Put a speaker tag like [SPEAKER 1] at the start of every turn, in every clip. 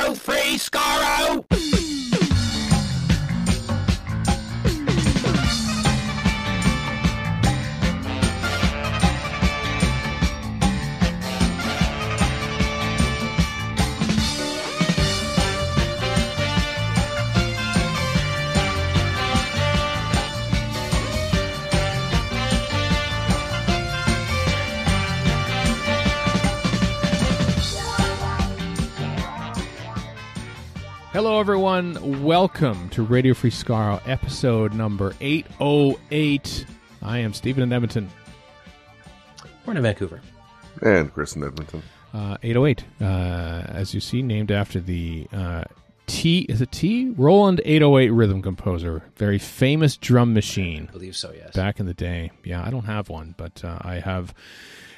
[SPEAKER 1] Radio Free Skaro!
[SPEAKER 2] Hello, everyone. Welcome to Radio Free Skaro, episode number 808. I am Stephen in Edmonton.
[SPEAKER 3] Born in Vancouver.
[SPEAKER 4] And Chris in Edmonton.
[SPEAKER 2] 808, as you see, named after the Roland 808 rhythm composer. Very famous drum machine.
[SPEAKER 3] I believe so, yes.
[SPEAKER 2] Back in the day. Yeah, I don't have one, but I have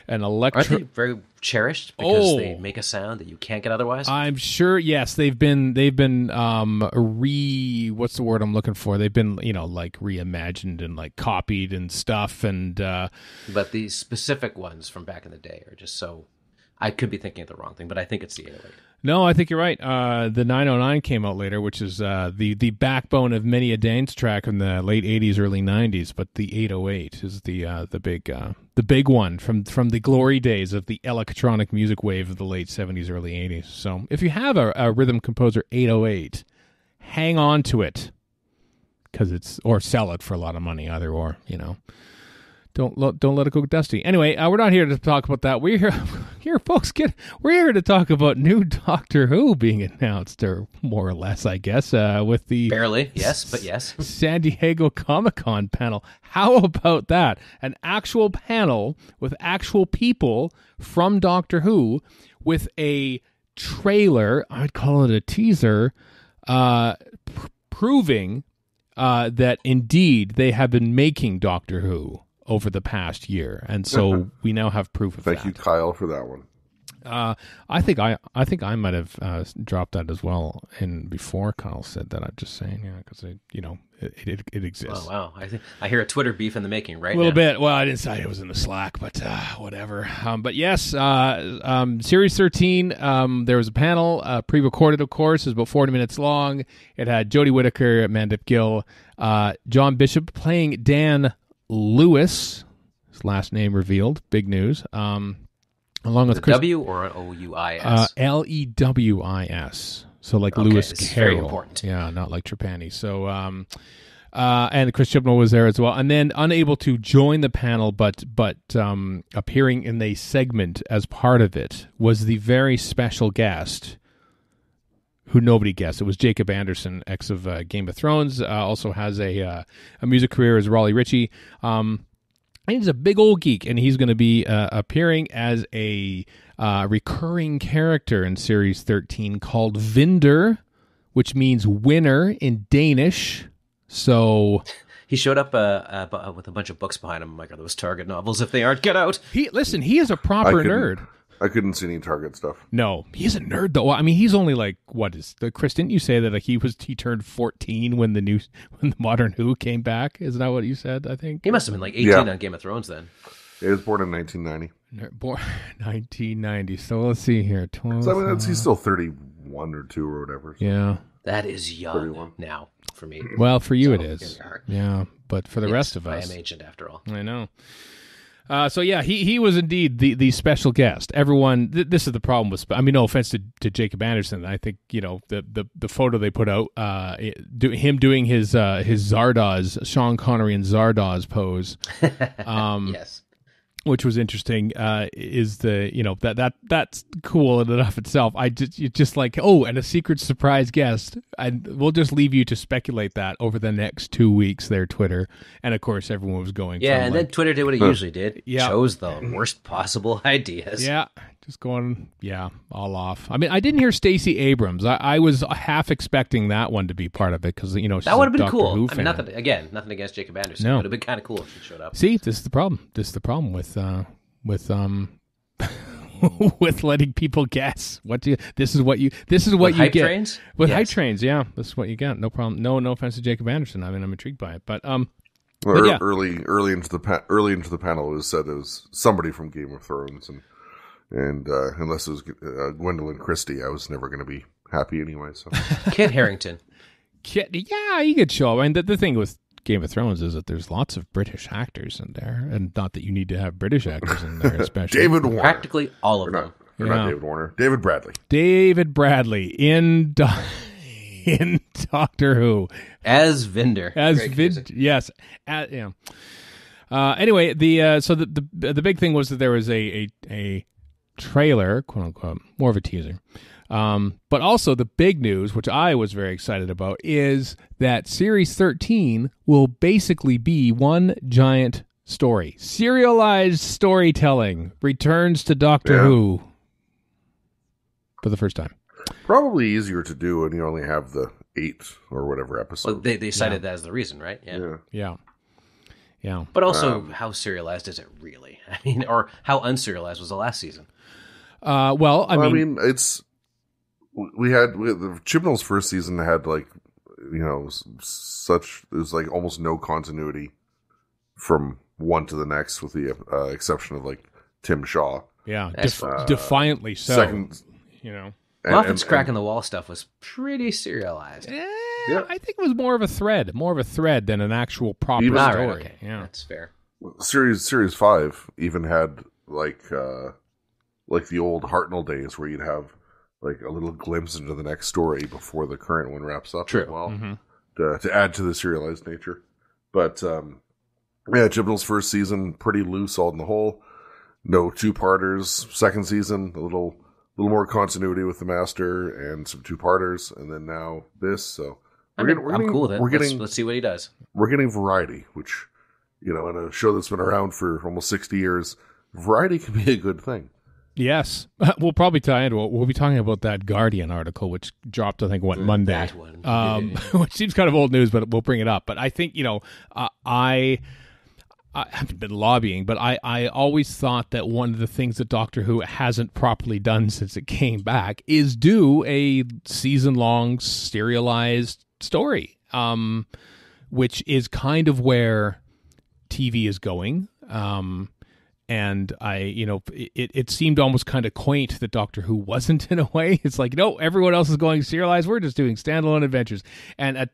[SPEAKER 2] an
[SPEAKER 3] Aren't they very cherished because they make a sound that you can't get otherwise?
[SPEAKER 2] I'm sure. Yes, they've been what's the word I'm looking for? They've been like reimagined and like copied and stuff. And
[SPEAKER 3] but the specific ones from back in the day are just so. I could be thinking of the wrong thing, but I think it's the 808.
[SPEAKER 2] No, I think you're right. The 909 came out later, which is the backbone of many a dance track in the late 80s, early 90s. But the 808 is the big one from the glory days of the electronic music wave of the late 70s, early 80s. So if you have a rhythm composer 808, hang on to it or sell it for a lot of money, either or, Don't let it go dusty. Anyway, we're not here to talk about that. We're here, folks. We're here to talk about new Doctor Who being announced, or more or less, I guess, with the
[SPEAKER 3] barely, yes, but yes,
[SPEAKER 2] San Diego Comic-Con panel. How about that? An actual panel with actual people from Doctor Who, with a trailer. I'd call it a teaser, proving that indeed they have been making Doctor Who over the past year, and so we now have proof of that.
[SPEAKER 4] Thank you, Kyle, for that one.
[SPEAKER 2] I think I might have dropped that as well, and before Kyle said that, I'm just saying, because it exists.
[SPEAKER 3] Oh wow! I hear a Twitter beef in the making right now.
[SPEAKER 2] A little bit. Well, I didn't say it was in the Slack, but whatever. But yes, Series 13. There was a panel, pre-recorded, of course. It was about 40 minutes long. It had Jodie Whittaker, Mandip Gill, John Bishop playing Dan Lewis, his last name revealed, big news. Along with Chris,
[SPEAKER 3] W or Louis?
[SPEAKER 2] Lewis. So like
[SPEAKER 3] okay,
[SPEAKER 2] Lewis
[SPEAKER 3] this is
[SPEAKER 2] Carroll.
[SPEAKER 3] very important.
[SPEAKER 2] Yeah, not like Trapani. So and Chris Chibnall was there as well. And then unable to join the panel, but appearing in a segment as part of it was the very special guest who nobody guessed. It was Jacob Anderson, ex of Game of Thrones. Also has a music career as Raleigh Ritchie. And he's a big old geek, and he's going to be appearing as a recurring character in Series 13 called Vinder, which means winner in Danish. So
[SPEAKER 3] he showed up with a bunch of books behind him. I'm like, are those Target novels? If they aren't, get out.
[SPEAKER 2] He is a proper nerd.
[SPEAKER 4] I couldn't see any Target stuff.
[SPEAKER 2] No, he's a nerd though. I mean, he's only like, Chris? Didn't you say that he turned 14 when the Modern Who came back? Isn't that what you said? I think
[SPEAKER 3] he must have been like 18 on Game of Thrones then.
[SPEAKER 4] He was born in 1990.
[SPEAKER 2] Born 1990. So let's see here. 12,
[SPEAKER 4] so I mean, he's still 31 or 2 or whatever. So.
[SPEAKER 2] Yeah,
[SPEAKER 3] that is young
[SPEAKER 4] 31.
[SPEAKER 3] now for me.
[SPEAKER 2] Well, for you it is. Yeah, but for the rest of us,
[SPEAKER 3] I am ancient after all.
[SPEAKER 2] I know. So yeah, he was indeed the special guest. Everyone, this is the problem with. I mean, no offense to Jacob Anderson. I think the photo they put out, him doing his Zardoz, Sean Connery and Zardoz pose.
[SPEAKER 3] Yes.
[SPEAKER 2] Which was interesting, is that's cool in and of itself. Just like, and a secret surprise guest. And we'll just leave you to speculate that over the next 2 weeks there, Twitter. And of course, everyone was going.
[SPEAKER 3] Yeah, and then Twitter did what it usually did.
[SPEAKER 2] Yeah.
[SPEAKER 3] Chose the worst possible ideas.
[SPEAKER 2] Yeah, just going, all off. I mean, I didn't hear Stacey Abrams. I was half expecting that one to be part of it because, she's
[SPEAKER 3] that would have been
[SPEAKER 2] Doctor
[SPEAKER 3] cool.
[SPEAKER 2] Who
[SPEAKER 3] I mean,
[SPEAKER 2] fan.
[SPEAKER 3] nothing against Jacob Anderson.
[SPEAKER 2] No.
[SPEAKER 3] It would have been kind of cool if she showed up.
[SPEAKER 2] See, this is the problem. with with letting people guess. This is what you
[SPEAKER 3] hype
[SPEAKER 2] get
[SPEAKER 3] trains?
[SPEAKER 2] with
[SPEAKER 3] Yes.
[SPEAKER 2] hype trains. Yeah, this is what you get. No problem. No offense to Jacob Anderson. I mean, I'm intrigued by it, but
[SPEAKER 4] early into the panel, it was said it was somebody from Game of Thrones, and unless it was Gwendolyn Christie, I was never going to be happy anyway. So
[SPEAKER 3] Kit Harington.
[SPEAKER 2] Yeah, he could show up. I mean, the thing with Game of Thrones is that there's lots of British actors in there, and not that you need to have British actors in there, especially.
[SPEAKER 4] David Warner.
[SPEAKER 3] Practically all of them.
[SPEAKER 4] Not David Warner. David Bradley.
[SPEAKER 2] David Bradley in Doctor Who
[SPEAKER 3] As Vinder.
[SPEAKER 2] Yes. Yeah. Anyway, the big thing was that there was a trailer, quote unquote, more of a teaser. But also the big news, which I was very excited about, is that Series 13 will basically be one giant story. Serialized storytelling returns to Doctor Who for the first time.
[SPEAKER 4] Probably easier to do when you only have the 8 or whatever episodes.
[SPEAKER 3] Well, they cited that as the reason, right?
[SPEAKER 2] Yeah.
[SPEAKER 3] But also, how serialized is it really? I mean, or how unserialized was the last season?
[SPEAKER 4] I mean, it's we had the Chibnall's first season had it was like almost no continuity from one to the next, with the exception of like Tim Shaw.
[SPEAKER 2] Yeah, defiantly so.
[SPEAKER 4] Second,
[SPEAKER 3] Moffat's cracking the wall stuff was pretty serialized.
[SPEAKER 2] I think it was more of a thread than an actual proper story.
[SPEAKER 3] Right, okay.
[SPEAKER 2] Yeah,
[SPEAKER 3] that's fair.
[SPEAKER 4] Series 5 even had like the old Hartnell days where you'd have like a little glimpse into the next story before the current one wraps up.
[SPEAKER 3] True.
[SPEAKER 4] As well, to add to the serialized nature. But Chibnall's first season pretty loose on the whole. No 2-parters. Second season a little more continuity with the Master and some 2-parters, and then now this. So
[SPEAKER 3] I'm cool with it. Let's see what he does.
[SPEAKER 4] We're getting variety, which in a show that's been around for almost 60 years, variety can be a good thing.
[SPEAKER 2] Yes. We'll probably tie into it. We'll be talking about that Guardian article, which dropped, I think, Monday.
[SPEAKER 3] That one.
[SPEAKER 2] Which seems kind of old news, but we'll bring it up. But I think, I haven't been lobbying, but I always thought that one of the things that Doctor Who hasn't properly done since it came back is do a season-long serialized story, which is kind of where TV is going. And it seemed almost kind of quaint that Doctor Who wasn't, in a way. It's like, no, everyone else is going serialized. We're just doing standalone adventures. And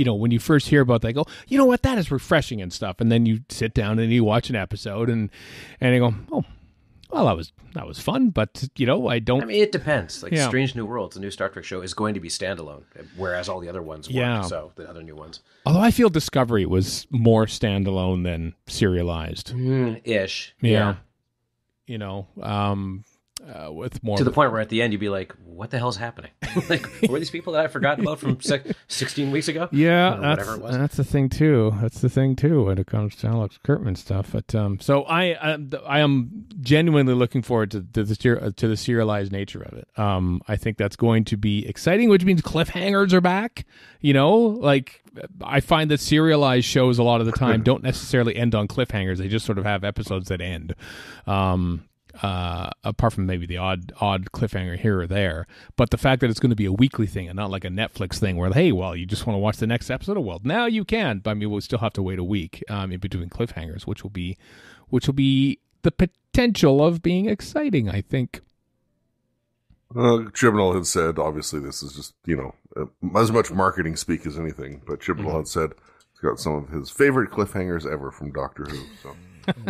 [SPEAKER 2] when you first hear about that, I go, you know what, that is refreshing and stuff. And then you sit down and you watch an episode and you go, oh, well, that was fun, but I don't.
[SPEAKER 3] I mean, it depends. Like Strange New Worlds, the new Star Trek show, is going to be standalone, whereas all the other ones weren't. So the other new ones.
[SPEAKER 2] Although I feel Discovery was more standalone than serialized,
[SPEAKER 3] ish.
[SPEAKER 2] Yeah. With more
[SPEAKER 3] to the point where at the end you'd be like, "What the hell's happening? Like, were these people that I forgot about from 16 weeks ago?"
[SPEAKER 2] Yeah,
[SPEAKER 3] whatever it was.
[SPEAKER 2] That's the thing too. When it comes to Alex Kurtzman stuff. But so I am genuinely looking forward to the serialized nature of it. I think that's going to be exciting, which means cliffhangers are back. Like I find that serialized shows a lot of the time don't necessarily end on cliffhangers. They just sort of have episodes that end. Apart from maybe the odd cliffhanger here or there, but the fact that it's going to be a weekly thing and not like a Netflix thing where, hey, well, you just want to watch the next episode. Well, now you can. But I mean, we'll still have to wait a week in between cliffhangers, which will be the potential of being exciting, I think.
[SPEAKER 4] Chibnall had said, obviously, this is just as much marketing speak as anything, but Chibnall had said he's got some of his favorite cliffhangers ever from Doctor Who. So.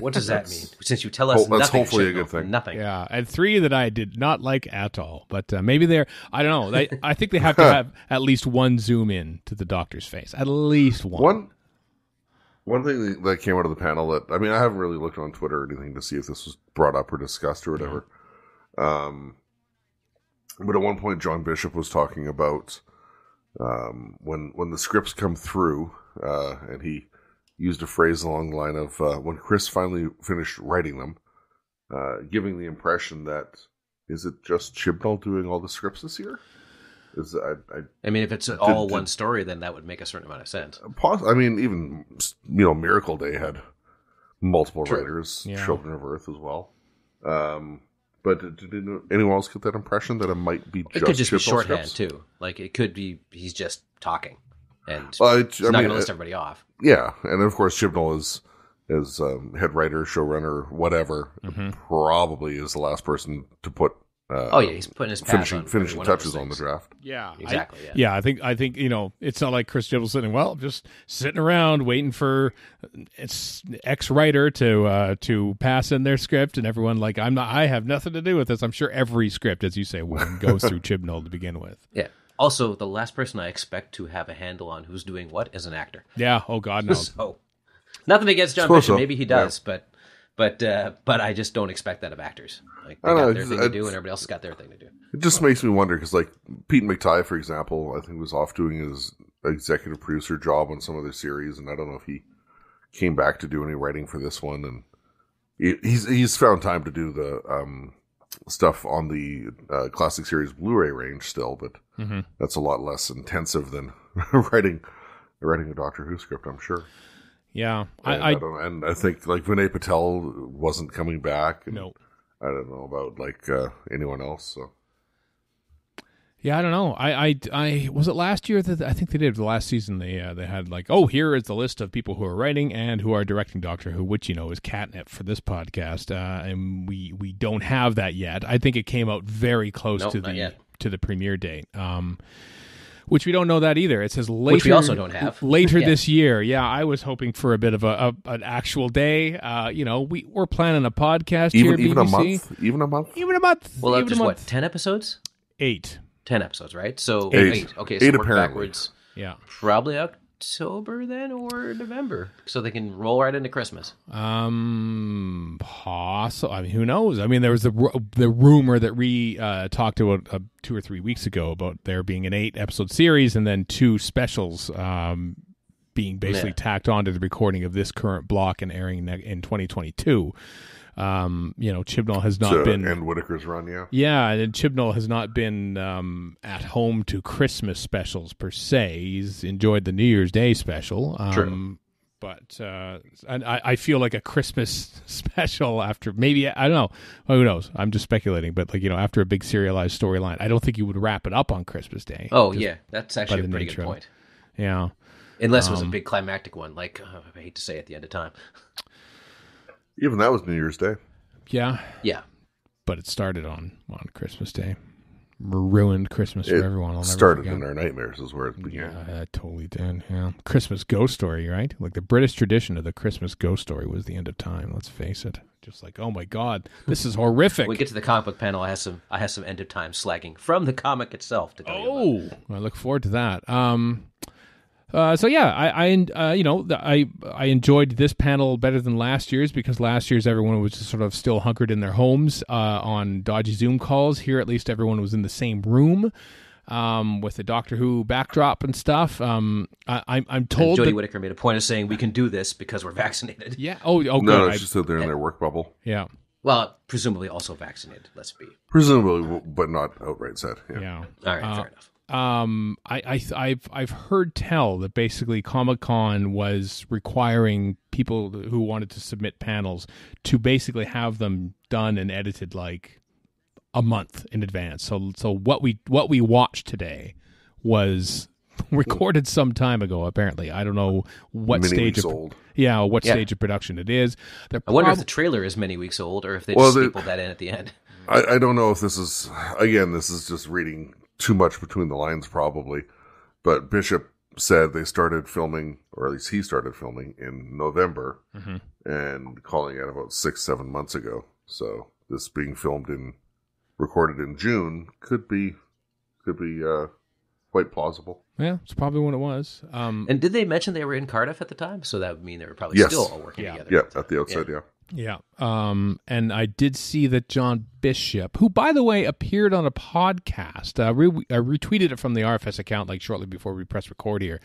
[SPEAKER 3] What does that mean? Since you tell us nothing,
[SPEAKER 4] that's hopefully a good thing.
[SPEAKER 3] Nothing.
[SPEAKER 2] Yeah, and 3 that I did not like at all. But maybe they're, I don't know. I think they have to have at least one zoom in to the Doctor's face. At least one.
[SPEAKER 4] One thing that came out of the panel that, I mean, I haven't really looked on Twitter or anything to see if this was brought up or discussed or whatever. But at one point, John Bishop was talking about when the scripts come through, and he used a phrase along the line of when Chris finally finished writing them, giving the impression that, is it just Chibnall doing all the scripts this year?
[SPEAKER 3] I mean, if it's all one story, then that would make a certain amount of sense.
[SPEAKER 4] I mean, even Miracle Day had multiple writers, Children of Earth as well. But did anyone else get that impression that it might be just
[SPEAKER 3] It could just be shorthand,
[SPEAKER 4] scripts?
[SPEAKER 3] too. Like, it could be he's just talking. And he's not going to list everybody off.
[SPEAKER 4] Yeah, and of course Chibnall is head writer, showrunner, whatever. Probably is the last person to put
[SPEAKER 3] He's putting his pads on
[SPEAKER 4] finishing touches on the draft.
[SPEAKER 2] Yeah,
[SPEAKER 3] exactly.
[SPEAKER 2] I think it's not like Chris Chibnall sitting. Well, just sitting around waiting for X writer to pass in their script, and everyone like I have nothing to do with this. I'm sure every script, as you say, goes through Chibnall to begin with.
[SPEAKER 3] Yeah. Also, the last person I expect to have a handle on who's doing what is an actor.
[SPEAKER 2] Yeah. Oh God, no.
[SPEAKER 3] So, nothing against John Bishop. Maybe he does, but I just don't expect that of actors. Like they got their thing to do, and everybody else has got their thing to do.
[SPEAKER 4] It just makes me wonder because, like Pete McTighe, for example, I think was off doing his executive producer job on some of their series, and I don't know if he came back to do any writing for this one. And he's found time to do the stuff on the classic series Blu-ray range still, but that's a lot less intensive than writing a Doctor Who script, I'm sure.
[SPEAKER 2] Yeah,
[SPEAKER 4] I don't know. And I think like Vinay Patel wasn't coming back. And
[SPEAKER 2] no,
[SPEAKER 4] I don't know about like anyone else. So
[SPEAKER 2] yeah, I don't know. I was it last year that I think they did the last season. They had like, oh, here is the list of people who are writing and who are directing Doctor Who, which is catnip for this podcast, and we don't have that yet. I think it came out very close to the premiere date. Which we don't know that either. It says later.
[SPEAKER 3] Which we also don't have.
[SPEAKER 2] Later this year. Yeah, I was hoping for a bit of an actual day. We're planning a podcast here at BBC.
[SPEAKER 4] Even a month?
[SPEAKER 3] Well, even just what, 10 episodes?
[SPEAKER 2] 8.
[SPEAKER 3] 10 episodes, right? So
[SPEAKER 4] 8.
[SPEAKER 3] Okay, so
[SPEAKER 4] 8
[SPEAKER 3] work
[SPEAKER 4] apparently.
[SPEAKER 3] backwards.
[SPEAKER 2] Yeah.
[SPEAKER 3] Probably October then, or November, so they can roll right into Christmas.
[SPEAKER 2] Possible. I mean, who knows? I mean, there was the rumor that we talked about 2 or 3 weeks ago about there being an 8-episode series and then 2 specials being basically tacked onto the recording of this current block and airing in 2022. Chibnall has not been,
[SPEAKER 4] and Whittaker's run,
[SPEAKER 2] yeah, and Chibnall has not been at home to Christmas specials per se. He's enjoyed the New Year's Day special.
[SPEAKER 3] True.
[SPEAKER 2] But and I feel like a Christmas special after maybe, I don't know, who knows? I'm just speculating, but like after a big serialized storyline, I don't think you would wrap it up on Christmas Day.
[SPEAKER 3] Oh yeah, that's actually a pretty good point.
[SPEAKER 2] Yeah,
[SPEAKER 3] unless it was a big climactic one, like I hate to say at the end of time.
[SPEAKER 4] Even that was New Year's Day.
[SPEAKER 2] Yeah.
[SPEAKER 3] Yeah.
[SPEAKER 2] But it started on Christmas Day. Ruined Christmas for everyone. I'll never
[SPEAKER 4] started
[SPEAKER 2] forget.
[SPEAKER 4] In our nightmares is where it began.
[SPEAKER 2] Yeah, it totally did. Yeah. Christmas ghost story, right? Like the British tradition of the Christmas ghost story was the end of time. Let's face it. Just like, oh my God, this is horrific.
[SPEAKER 3] When we get to the comic book panel, I have some end of time slagging from the comic itself to tell you about.
[SPEAKER 2] I look forward to that. So yeah, I enjoyed this panel better than last year's because last year's everyone was just sort of still hunkered in their homes on dodgy Zoom calls. Here, at least everyone was in the same room with the Doctor Who backdrop and stuff. I'm told
[SPEAKER 3] Jodie Whittaker made a point of saying we can do this because we're vaccinated.
[SPEAKER 2] Yeah. Oh, good.
[SPEAKER 4] No, it's just that they're in their work bubble.
[SPEAKER 2] Yeah.
[SPEAKER 3] Well, presumably also vaccinated. Let's be
[SPEAKER 4] presumably, but not outright said.
[SPEAKER 2] Yeah.
[SPEAKER 3] All right. Fair enough.
[SPEAKER 2] I've heard tell that basically Comic-Con was requiring people who wanted to submit panels to basically have them done and edited like a month in advance. So what we watched today was recorded some time ago. Apparently, I don't know what stage of stage of production it is.
[SPEAKER 3] I wonder if the trailer is many weeks old or if they just stapled that in at the end.
[SPEAKER 4] I don't know if this is just reading too much between the lines probably, but Bishop said they started filming, or at least he started filming in November and calling it about 6-7 months ago. So this being recorded in June could be quite plausible.
[SPEAKER 2] Yeah, it's probably when it was.
[SPEAKER 3] And did they mention they were in Cardiff at the time? So that would mean they were probably still all working together.
[SPEAKER 4] Yeah, at the outset, yeah.
[SPEAKER 2] Yeah. And I did see that John Bishop, who, by the way, appeared on a podcast, I retweeted it from the RFS account like shortly before we press record here.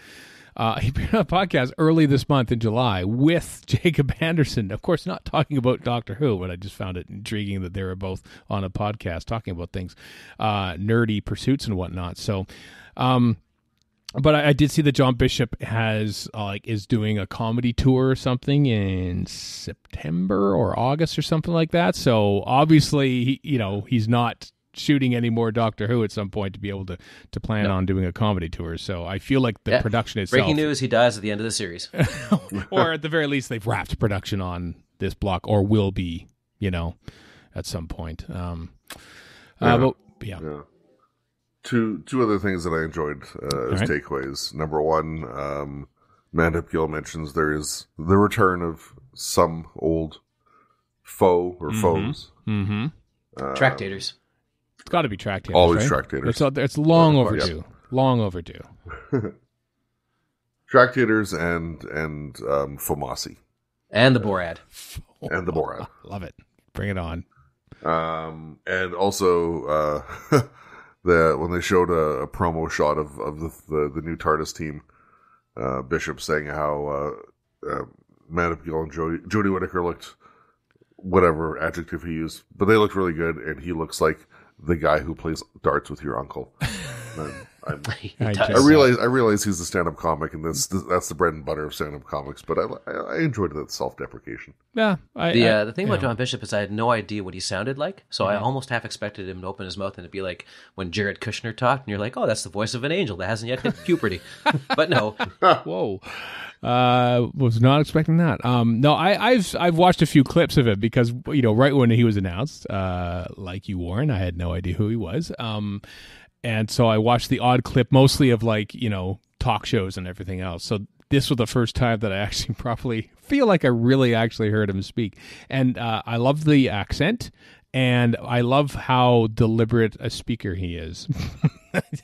[SPEAKER 2] He appeared on a podcast early this month in July with Jacob Anderson. Of course, not talking about Doctor Who, but I just found it intriguing that they were both on a podcast talking about things, nerdy pursuits and whatnot. So, but I did see that John Bishop is doing a comedy tour or something in September or August or something like that. So obviously, he's not shooting any more Doctor Who at some point to be able to plan on doing a comedy tour. So I feel like the production itself.
[SPEAKER 3] Breaking news: he dies at the end of the series,
[SPEAKER 2] or at the very least, they've wrapped production on this block, or will be, at some point. But
[SPEAKER 4] yeah. Two other things that I enjoyed as takeaways. Number one, Mandip Gill mentions there is the return of some old foe or foes.
[SPEAKER 2] Mm-hmm.
[SPEAKER 3] Tractators.
[SPEAKER 2] It's got to be tractators.
[SPEAKER 4] Always
[SPEAKER 2] right?
[SPEAKER 4] tractators.
[SPEAKER 2] It's long overdue. Yep. Long overdue.
[SPEAKER 4] Tractators and Fomasi.
[SPEAKER 3] And the Borad.
[SPEAKER 4] And the Borad.
[SPEAKER 2] Love it. Bring it on.
[SPEAKER 4] And also, when they showed a promo shot of the new TARDIS team, Bishop saying how Mandip Gill and Jodie Whittaker looked, whatever adjective he used, but they looked really good, and he looks like the guy who plays darts with your uncle. I realize he's a stand-up comic, and that's the bread and butter of stand-up comics. But I enjoyed that self-deprecation.
[SPEAKER 2] Yeah.
[SPEAKER 3] The thing about John Bishop is I had no idea what he sounded like, so I almost half expected him to open his mouth and it'd be like when Jared Kushner talked, and you're like, oh, that's the voice of an angel that hasn't yet hit puberty. But no.
[SPEAKER 2] Whoa. Was not expecting that. No, I've watched a few clips of it because right when he was announced, like you, Warren, I had no idea who he was. And so I watched the odd clip, mostly of talk shows and everything else. So this was the first time that I actually properly feel like I really actually heard him speak. And I love the accent, and I love how deliberate a speaker he is.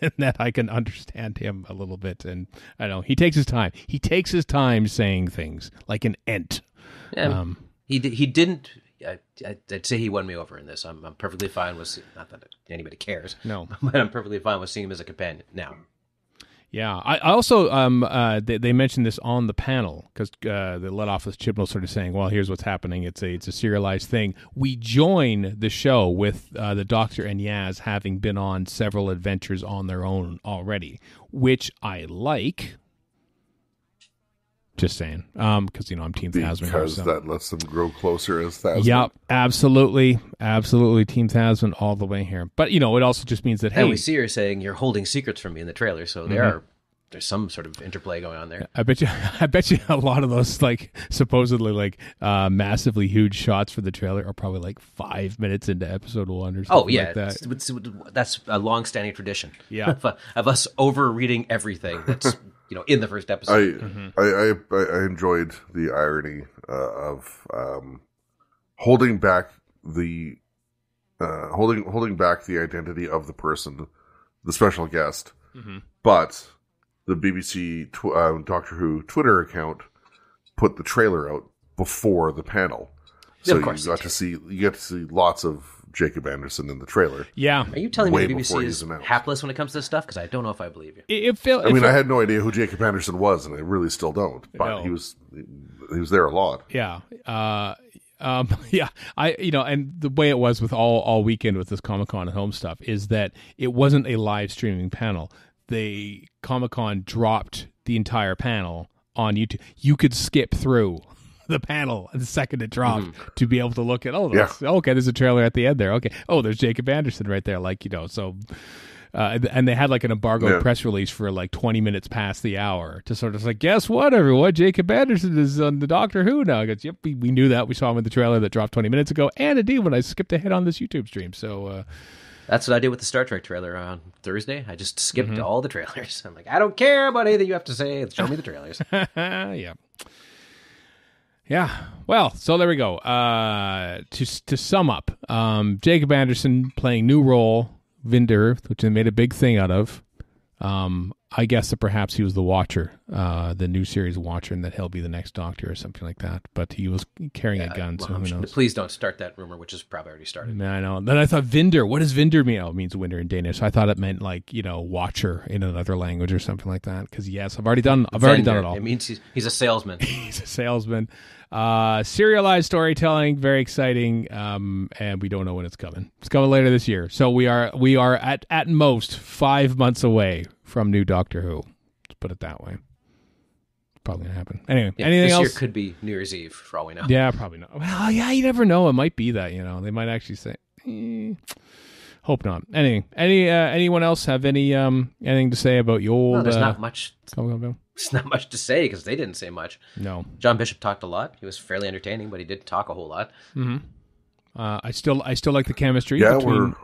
[SPEAKER 2] And that I can understand him a little bit. And I know he takes his time. He takes his time saying things like an ent.
[SPEAKER 3] Yeah, he didn't. I'd say he won me over in this. I'm perfectly fine with, not that anybody cares.
[SPEAKER 2] No,
[SPEAKER 3] but I'm perfectly fine with seeing him as a companion now.
[SPEAKER 2] Yeah, I also they mentioned this on the panel because they let off with Chibnall sort of saying, "Well, here's what's happening. It's a serialized thing." We join the show with the Doctor and Yaz having been on several adventures on their own already, which I like. Just saying, because I'm Team Thasman.
[SPEAKER 4] Because that lets them grow closer as Thasman.
[SPEAKER 2] Yep, absolutely, Team Thasman all the way here. But it also just means that
[SPEAKER 3] and we see her saying you're holding secrets from me in the trailer, so there's some sort of interplay going on there.
[SPEAKER 2] I bet you a lot of those supposedly massively huge shots for the trailer are probably 5 minutes into episode 1 or something.
[SPEAKER 3] Oh yeah,
[SPEAKER 2] like that.
[SPEAKER 3] That's a long-standing tradition.
[SPEAKER 2] Yeah,
[SPEAKER 3] of us over-reading everything that's in the first episode.
[SPEAKER 4] I enjoyed the irony of holding back the holding back the identity of the person, the special guest, but the BBC Doctor Who Twitter account put the trailer out before the panel, so you get to see lots of Jacob Anderson in the trailer.
[SPEAKER 2] Yeah.
[SPEAKER 3] Are you telling me the BBC is hapless when it comes to this stuff? Because I don't know if I believe you.
[SPEAKER 4] I had no idea who Jacob Anderson was, and I really still don't. But he was there a lot.
[SPEAKER 2] Yeah. Yeah. And the way it was with all weekend with this Comic-Con at Home stuff is that it wasn't a live streaming panel. The Comic-Con dropped the entire panel on YouTube. You could skip through the panel the second it dropped to be able to look at okay, there's a trailer at the end there. Okay, there's Jacob Anderson right there, so and they had an embargo press release for 20 minutes past the hour to sort of guess what, everyone, Jacob Anderson is on the Doctor Who now. I guess, yep, we knew that. We saw him in the trailer that dropped 20 minutes ago, and indeed when I skipped ahead on this YouTube stream. So
[SPEAKER 3] that's what I did with the Star Trek trailer on Thursday. I just skipped all the trailers. I'm I don't care about anything you have to say. Show me the trailers.
[SPEAKER 2] Yeah. Yeah, well, so there we go. To sum up, Jacob Anderson playing new role, Vinder, which they made a big thing out of. I guess that perhaps he was the Watcher, the new series Watcher, and that he'll be the next Doctor or something like that. But he was carrying a gun, so who knows?
[SPEAKER 3] Please don't start that rumor, which is probably already started.
[SPEAKER 2] I know. Then I thought Vinder. What does Vinder mean? Oh, it means winter in Danish. So I thought it meant Watcher in another language or something like that. Because yes, I've already done it all.
[SPEAKER 3] It means he's a salesman.
[SPEAKER 2] He's a salesman. Serialized storytelling, very exciting, and we don't know when it's coming. It's coming later this year. So we are at most 5 months away from new Doctor Who. Let's put it that way. Probably gonna happen. Anyway, anything else?
[SPEAKER 3] This year could be New Year's Eve for all we know.
[SPEAKER 2] Yeah, probably not. Well, yeah, you never know. It might be that. They might actually say. Hope not. Anyway, anyone else have anything to say about your?
[SPEAKER 3] No, there's not much. There's not much to say because they didn't say much.
[SPEAKER 2] No.
[SPEAKER 3] John Bishop talked a lot. He was fairly entertaining, but he did talk a whole lot.
[SPEAKER 2] Mm-hmm. I still like the chemistry between.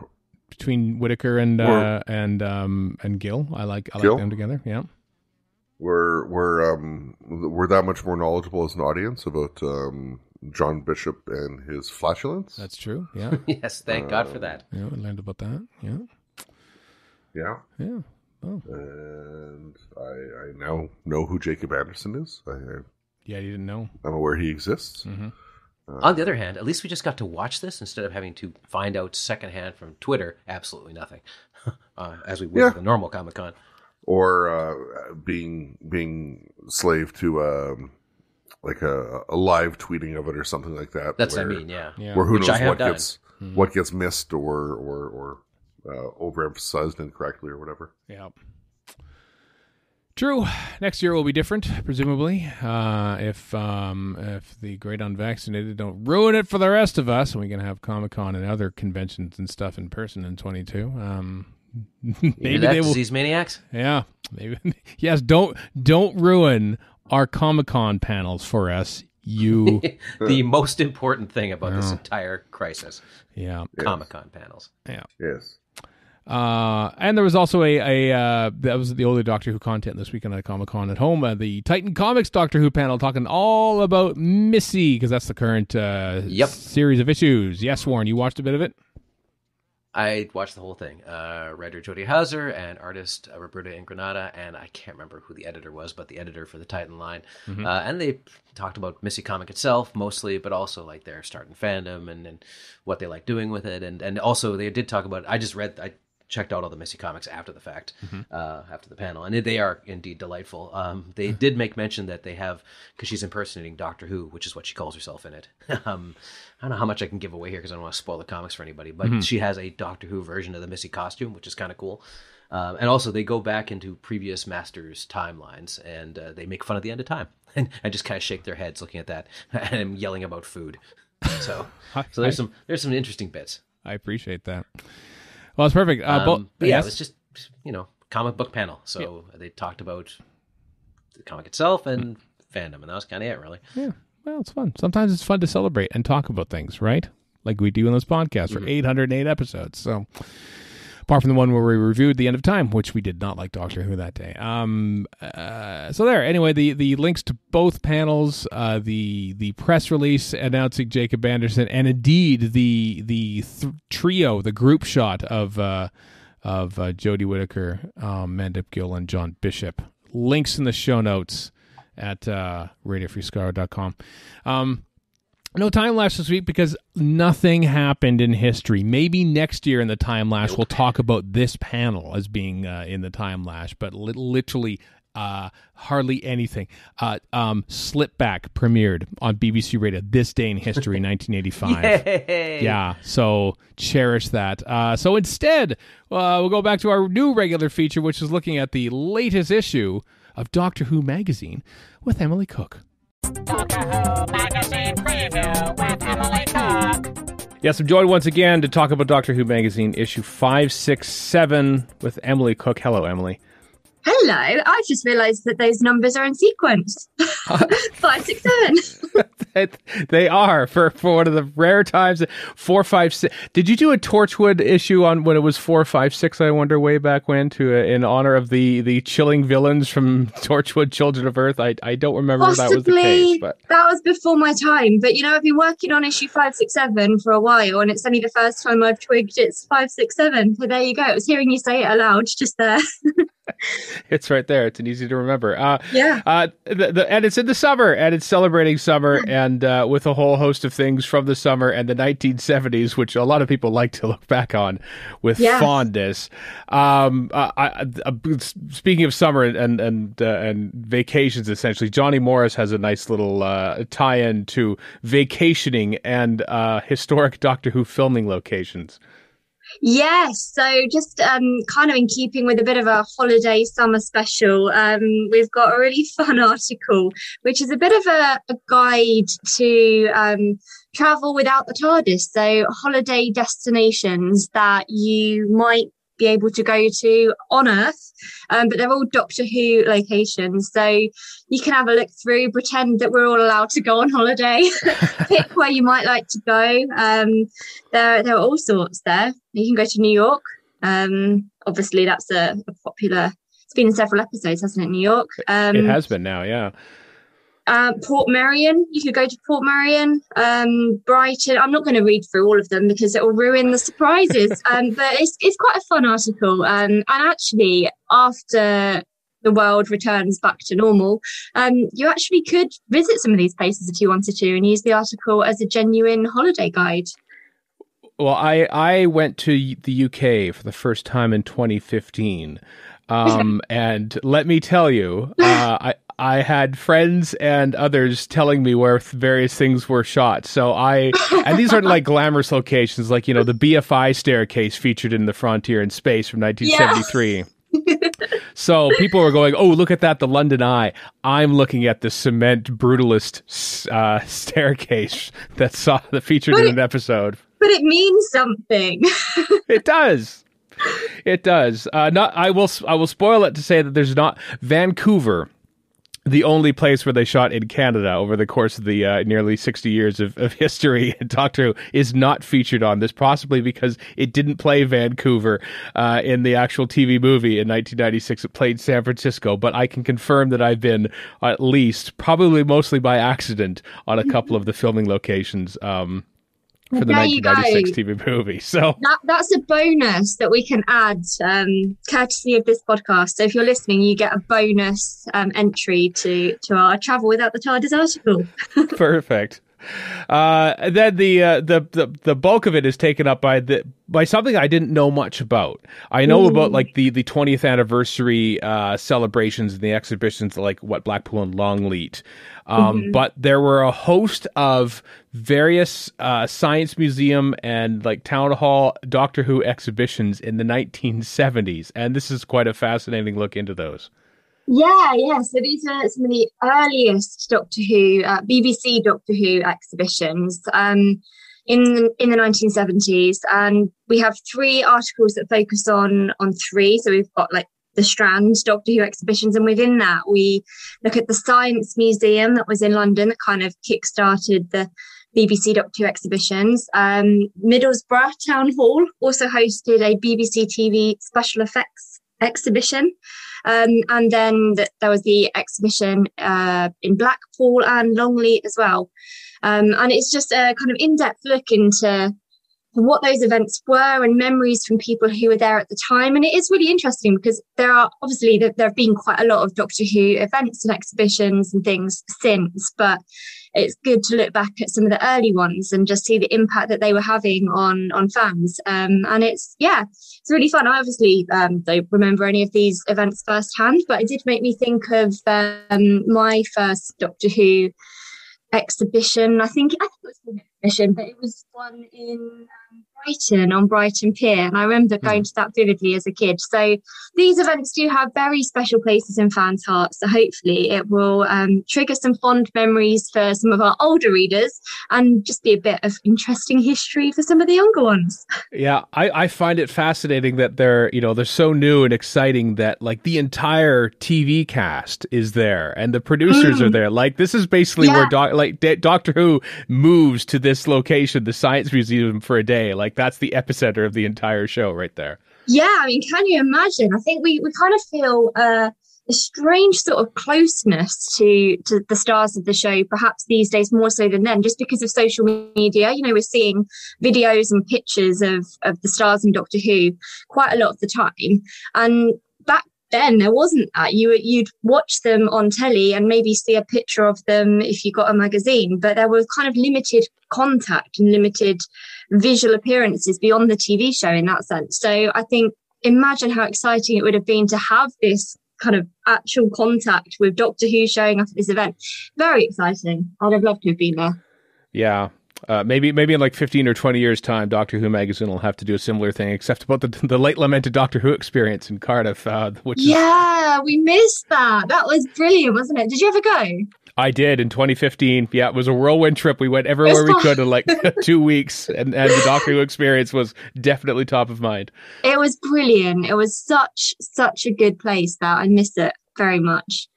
[SPEAKER 2] between Whittaker and Gill. I like
[SPEAKER 4] Gill?
[SPEAKER 2] them together. Yeah.
[SPEAKER 4] We're that much more knowledgeable as an audience about John Bishop and his flatulence.
[SPEAKER 2] That's true. Yeah.
[SPEAKER 3] Yes, thank God for that.
[SPEAKER 2] Yeah, we learned about that. Yeah.
[SPEAKER 4] Yeah.
[SPEAKER 2] Yeah. Oh.
[SPEAKER 4] And I now know who Jacob Anderson is.
[SPEAKER 2] Yeah, you didn't know.
[SPEAKER 4] I'm aware he exists.
[SPEAKER 2] Mm-hmm.
[SPEAKER 3] On the other hand, at least we just got to watch this instead of having to find out secondhand from Twitter absolutely nothing, as we would with a normal Comic-Con.
[SPEAKER 4] Or being slave to like a live tweeting of it or something like that.
[SPEAKER 3] That's what I mean, yeah.
[SPEAKER 4] Where who
[SPEAKER 3] Which
[SPEAKER 4] knows what gets missed or overemphasized incorrectly or whatever.
[SPEAKER 2] Yeah. True. Next year will be different, presumably, if the great unvaccinated don't ruin it for the rest of us, and we can have Comic-Con and other conventions and stuff in person in 22. Maybe they will.
[SPEAKER 3] Disease maniacs.
[SPEAKER 2] Yeah. Maybe. Yes. Don't ruin our Comic-Con panels for us. You.
[SPEAKER 3] The most important thing about this entire crisis.
[SPEAKER 2] Yeah.
[SPEAKER 3] Comic-Con panels.
[SPEAKER 2] Yeah.
[SPEAKER 4] Yes.
[SPEAKER 2] And there was also that was the older Doctor Who content this weekend at Comic-Con at home, the Titan Comics Doctor Who panel talking all about Missy, because that's the current series of issues. Yes, Warren, you watched a bit of it?
[SPEAKER 3] I watched the whole thing. Writer Jody Houser and artist Roberta Ingranata, and I can't remember who the editor was, but the editor for the Titan line. Mm-hmm. And they talked about Missy Comic itself mostly, but also like their start in fandom and what they like doing with it. And also they did talk about, I checked out all the Missy Comics after the fact, after the panel, and they are indeed delightful. They did make mention that they have, because she's impersonating Doctor Who, which is what she calls herself in it. I don't know how much I can give away here because I don't want to spoil the comics for anybody, but she has a Doctor Who version of the Missy costume, which is kind of cool. And also they go back into previous Masters timelines, and they make fun of the end of time, and just kind of shake their heads looking at that and yelling about food. So there's some interesting bits.
[SPEAKER 2] I appreciate that. Well, it's perfect.
[SPEAKER 3] But yeah, it was just, comic book panel. So they talked about the comic itself and fandom, and that was kind of it, really.
[SPEAKER 2] Yeah, well, it's fun. Sometimes it's fun to celebrate and talk about things, right? Like we do in this podcast for 808 episodes. So, apart from the one where we reviewed The End of Time, which we did not like Doctor Who that day. So there. Anyway, the links to both panels, the press release announcing Jacob Anderson, and indeed the trio, the group shot of Jodie Whittaker, Mandip Gill, and John Bishop. Links in the show notes at radiofreescaro.com. No time lapse this week because nothing happened in history. Maybe next year in the time lapse we'll talk about this panel as being in the time lapse, but literally hardly anything. Slipback premiered on BBC Radio this day in history, 1985.
[SPEAKER 3] Yay!
[SPEAKER 2] Yeah, so cherish that. So instead, we'll go back to our new regular feature, which is looking at the latest issue of Doctor Who magazine with Emily Cook.
[SPEAKER 1] Doctor Who Magazine Preview with Emily Cook.
[SPEAKER 2] Yes, I'm joined once again to talk about Doctor Who Magazine issue 567 with Emily Cook. Hello, Emily.
[SPEAKER 5] Hello, I just realised that those numbers are in sequence. 567.
[SPEAKER 2] They are for one of the rare times. 456. Did you do a Torchwood issue on when it was 456? I wonder way back when in honor of the chilling villains from Torchwood, Children of Earth. I don't remember if that was the case, but
[SPEAKER 5] that was before my time. But I've been working on issue 567 for a while, and it's only the first time I've twigged it's 567. So there you go. I was hearing you say it aloud just there.
[SPEAKER 2] It's right there. It's an easy to remember.
[SPEAKER 5] Yeah.
[SPEAKER 2] And it's in the summer, and it's celebrating summer, and with a whole host of things from the summer and the 1970s, which a lot of people like to look back on with fondness. Speaking of summer and vacations, essentially, Johnny Morris has a nice little tie-in to vacationing and historic Doctor Who filming locations.
[SPEAKER 5] Yes, so just kind of in keeping with a bit of a holiday summer special, we've got a really fun article, which is a bit of a guide to travel without the TARDIS. So holiday destinations that you might be able to go to on Earth, but they're all Doctor Who locations. So you can have a look through, pretend that we're all allowed to go on holiday, pick where you might like to go. There are all sorts there. You can go to New York. Obviously, that's a popular. It's been in several episodes, hasn't it? New York.
[SPEAKER 2] It has been now, yeah.
[SPEAKER 5] Port Merion, you could go to Port Merion, Brighton. I'm not going to read through all of them because it will ruin the surprises. But it's quite a fun article. And actually, after the world returns back to normal, you actually could visit some of these places if you wanted to and use the article as a genuine holiday guide.
[SPEAKER 2] Well, I went to the UK for the first time in 2015. And let me tell you, I had friends and others telling me where various things were shot. So and these aren't like glamorous locations, like, the BFI staircase featured in The Frontier in Space from 1973. Yeah. So people were going, oh, look at that, the London Eye. I'm looking at the cement brutalist staircase that featured in an episode.
[SPEAKER 5] But it means something.
[SPEAKER 2] It does. It does. I will spoil it to say that there's not Vancouver, the only place where they shot in Canada over the course of the nearly 60 years of history in Doctor Who, is not featured on this, possibly because it didn't play Vancouver in the actual TV movie in 1996. It played San Francisco, but I can confirm that I've been at least, probably mostly by accident, on a couple of the filming locations for the 1996 TV movie. So
[SPEAKER 5] that's a bonus that we can add, courtesy of this podcast. So if you're listening, you get a bonus entry to our Travel Without the TARDIS article.
[SPEAKER 2] Perfect. Then the bulk of it is taken up by something I didn't know much about. I know about like the 20th anniversary celebrations and the exhibitions like Blackpool and Longleat. But there were a host of various science museum and like town hall Doctor Who exhibitions in the 1970s. And this is quite a fascinating look into those.
[SPEAKER 5] Yeah. So these are some of the earliest Doctor Who, BBC Doctor Who exhibitions in the 1970s. And we have 3 articles that focus on 3. So we've got like the Strand Doctor Who exhibitions, and within that we look at the Science Museum that was in London that kind of kick-started the BBC Doctor Who exhibitions. Middlesbrough Town Hall also hosted a BBC TV special effects exhibition. And then there was the exhibition in Blackpool and Longleat as well. And it's just a kind of in-depth look into what those events were and memories from people who were there at the time. And it is really interesting because there have been quite a lot of Doctor Who events and exhibitions and things since, but it's good to look back at some of the early ones and just see the impact that they were having on fans. And it's really fun. I obviously don't remember any of these events firsthand, but it did make me think of my first Doctor Who exhibition. I think it was an exhibition, but it was one in Brighton, on Brighton Pier, and I remember going to that vividly as a kid. So these events do have very special places in fans' hearts, so hopefully it will trigger some fond memories for some of our older readers and just be a bit of interesting history for some of the younger ones.
[SPEAKER 2] Yeah, I find it fascinating that they're so new and exciting that like the entire TV cast is there and the producers are there. Like this is basically where Doctor Who moves to this location, the Science Museum, for a day. Like that's the epicenter of the entire show right there.
[SPEAKER 5] Yeah, I mean, can you imagine? I think we kind of feel a strange sort of closeness to the stars of the show, perhaps these days more so than then, just because of social media. We're seeing videos and pictures of the stars in Doctor Who quite a lot of the time. And back then there wasn't that. You'd watch them on telly and maybe see a picture of them if you got a magazine, but there was kind of limited contact and limited visual appearances beyond the TV show in that sense. So I think, imagine how exciting it would have been to have this kind of actual contact with Doctor Who showing up at this event. Very exciting. I'd have loved to have been there.
[SPEAKER 2] Yeah. maybe in like 15 or 20 years' time, Doctor Who magazine will have to do a similar thing, except about the late lamented Doctor Who experience in Cardiff, which
[SPEAKER 5] we missed that. That was brilliant, wasn't it? Did you ever go?
[SPEAKER 2] I did in 2015. Yeah, it was a whirlwind trip. We went everywhere we could in like 2 weeks, and the Doctor Who experience was definitely top of mind. It
[SPEAKER 5] was brilliant. It was such a good place that I miss it very much.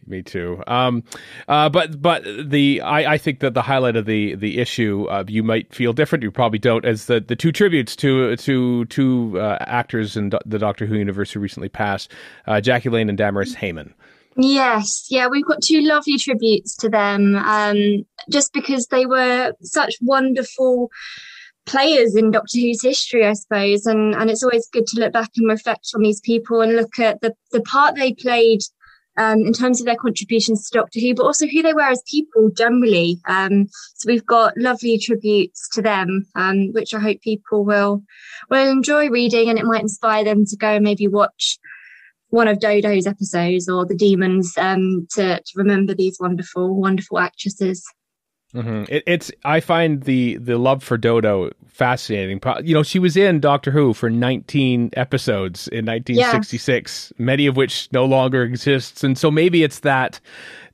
[SPEAKER 2] Me too. I think that the highlight of the issue, you might feel different. You probably don't, as the two tributes to two actors in the Doctor Who universe who recently passed, Jackie Lane and Damaris Heyman.
[SPEAKER 5] Yes, yeah, we've got two lovely tributes to them, just because they were such wonderful players in Doctor Who's history, I suppose, and it's always good to look back and reflect on these people and look at the part they played in terms of their contributions to Doctor Who, but also who they were as people generally. So we've got lovely tributes to them, which I hope people will enjoy reading, and it might inspire them to go and maybe watch one of Dodo's episodes or The Demons, to remember these wonderful actresses.
[SPEAKER 2] Mm-hmm. I find the love for Dodo fascinating. You know, she was in Doctor Who for 19 episodes in 1966, many of which no longer exists. And so maybe it's that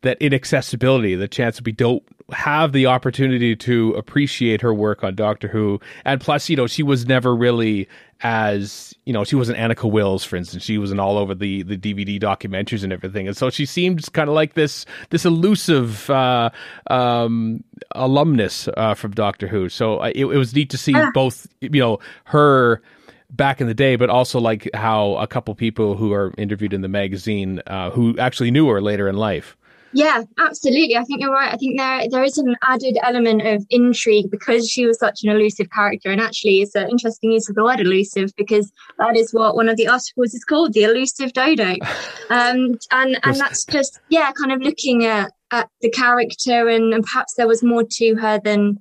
[SPEAKER 2] inaccessibility, the chance that we don't have the opportunity to appreciate her work on Doctor Who. And plus, you know, she was never really she wasn't Annika Wills, for instance. She wasn't all over the DVD documentaries and everything. And so she seemed kind of like this elusive alumnus from Doctor Who. So it was neat to see both, you know, her back in the day, but also like how a couple people who are interviewed in the magazine who actually knew her later in life.
[SPEAKER 5] Yeah, absolutely. I think you're right. I think there is an added element of intrigue because she was such an elusive character. And actually, it's an interesting use of the word elusive because that is what one of the articles is called, the elusive Dodo. And that's just, kind of looking at the character and perhaps there was more to her than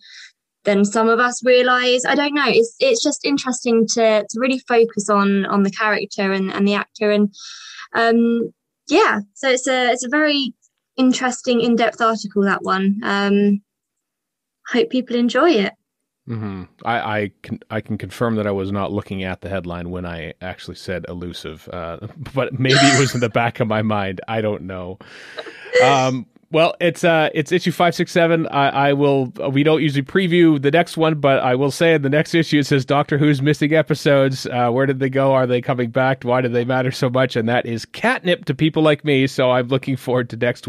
[SPEAKER 5] some of us realise. I don't know. It's just interesting to really focus on the character and the actor. And so it's a very interesting in-depth article, that one. Hope people enjoy it.
[SPEAKER 2] Mm-hmm. I can confirm that I was not looking at the headline when I actually said elusive, but maybe it was in the back of my mind. I don't know. Well, it's issue 567. We don't usually preview the next one, but I will say in the next issue it says Doctor Who's missing episodes. Where did they go? Are they coming back? Why do they matter so much? And that is catnip to people like me. So I'm looking forward to next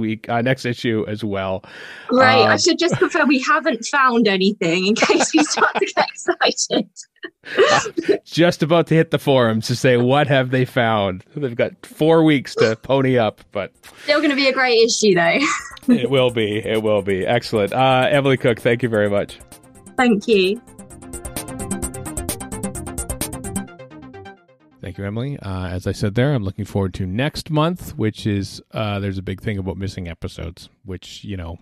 [SPEAKER 2] issue as well.
[SPEAKER 5] Great. I should just confirm we haven't found anything in case we start to get excited.
[SPEAKER 2] Just about to hit the forums to say what have they found. They've got 4 weeks to pony up, but
[SPEAKER 5] still going to be a great issue though.
[SPEAKER 2] It will be excellent. Emily Cook, thank you very much.
[SPEAKER 5] Thank you.
[SPEAKER 2] Thank you, Emily. As I said there, I'm looking forward to next month, which is there's a big thing about missing episodes, which, you know,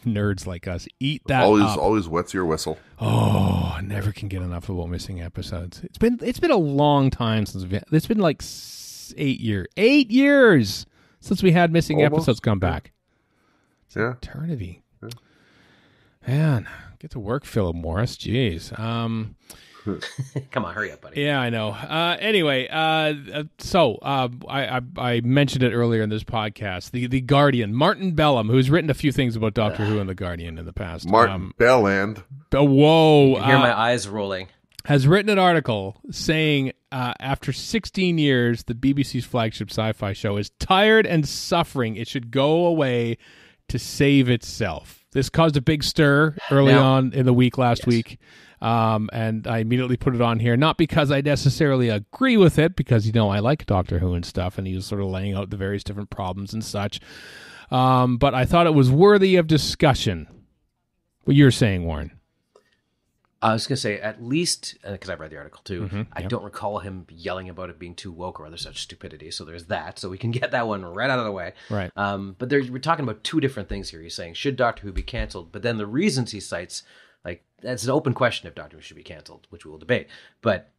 [SPEAKER 2] nerds like us eat that
[SPEAKER 4] always wets your whistle.
[SPEAKER 2] Oh, I never can get enough about missing episodes. It's been a long time since it's been like 8 years since we had missing episodes come back. It's an eternity. Yeah. Man, get to work, Philip Morris. Jeez.
[SPEAKER 3] Come on, hurry up, buddy.
[SPEAKER 2] Yeah, I know. Anyway, so I mentioned it earlier in this podcast. The Guardian, Martin Bellum, who's written a few things about Doctor Who and the Guardian in the past.
[SPEAKER 4] Martin Belland.
[SPEAKER 2] Whoa!
[SPEAKER 3] I hear my eyes rolling.
[SPEAKER 2] Has written an article saying after 16 years, the BBC's flagship sci-fi show is tired and suffering. It should go away to save itself. This caused a big stir early on in the week last week. And I immediately put it on here, not because I necessarily agree with it, because, you know, I like Doctor Who and stuff, and he was sort of laying out the various different problems and such. But I thought it was worthy of discussion. What you're saying, Warren?
[SPEAKER 3] I was going to say, at least, because I've read the article too, I don't recall him yelling about it being too woke or other such stupidity. So there's that. So we can get that one right out of the way.
[SPEAKER 2] Right.
[SPEAKER 3] But we're talking about two different things here. He's saying, should Doctor Who be canceled? But then the reasons he cites, like, that's an open question if Doctor Who should be canceled, which we will debate. But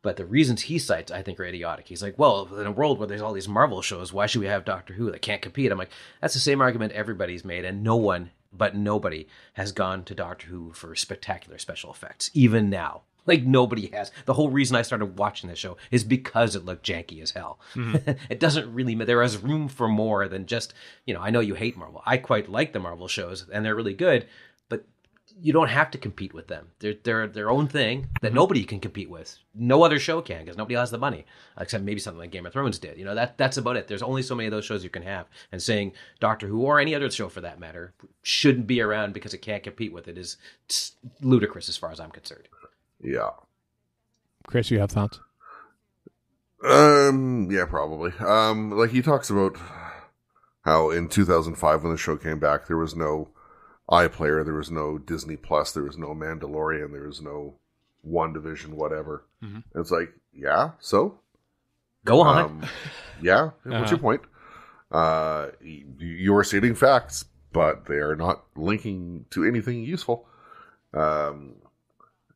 [SPEAKER 3] the reasons he cites, I think, are idiotic. He's like, well, in a world where there's all these Marvel shows, why should we have Doctor Who that can't compete? I'm like, that's the same argument everybody's made, and no one but nobody has gone to Doctor Who for spectacular special effects, even now. Like, nobody has. The whole reason I started watching this show is because it looked janky as hell. It doesn't really matter. There is room for more than just, I know you hate Marvel. I quite like the Marvel shows, and they're really good, but you don't have to compete with them. They're their own thing that nobody can compete with. No other show can, because nobody has the money, except maybe something like Game of Thrones did. That's about it. There's only so many of those shows you can have. And saying Doctor Who, or any other show for that matter, shouldn't be around because it can't compete with it is ludicrous as far as I'm concerned.
[SPEAKER 4] Yeah.
[SPEAKER 2] Chris, you have thoughts?
[SPEAKER 4] Yeah, probably. Like, he talks about how in 2005 when the show came back, there was no iPlayer, there was no Disney Plus, there was no Mandalorian, there was no WandaVision, whatever. And it's like, yeah, so?
[SPEAKER 3] Go on.
[SPEAKER 4] Yeah, what's your point? You are stating facts, but they are not linking to anything useful.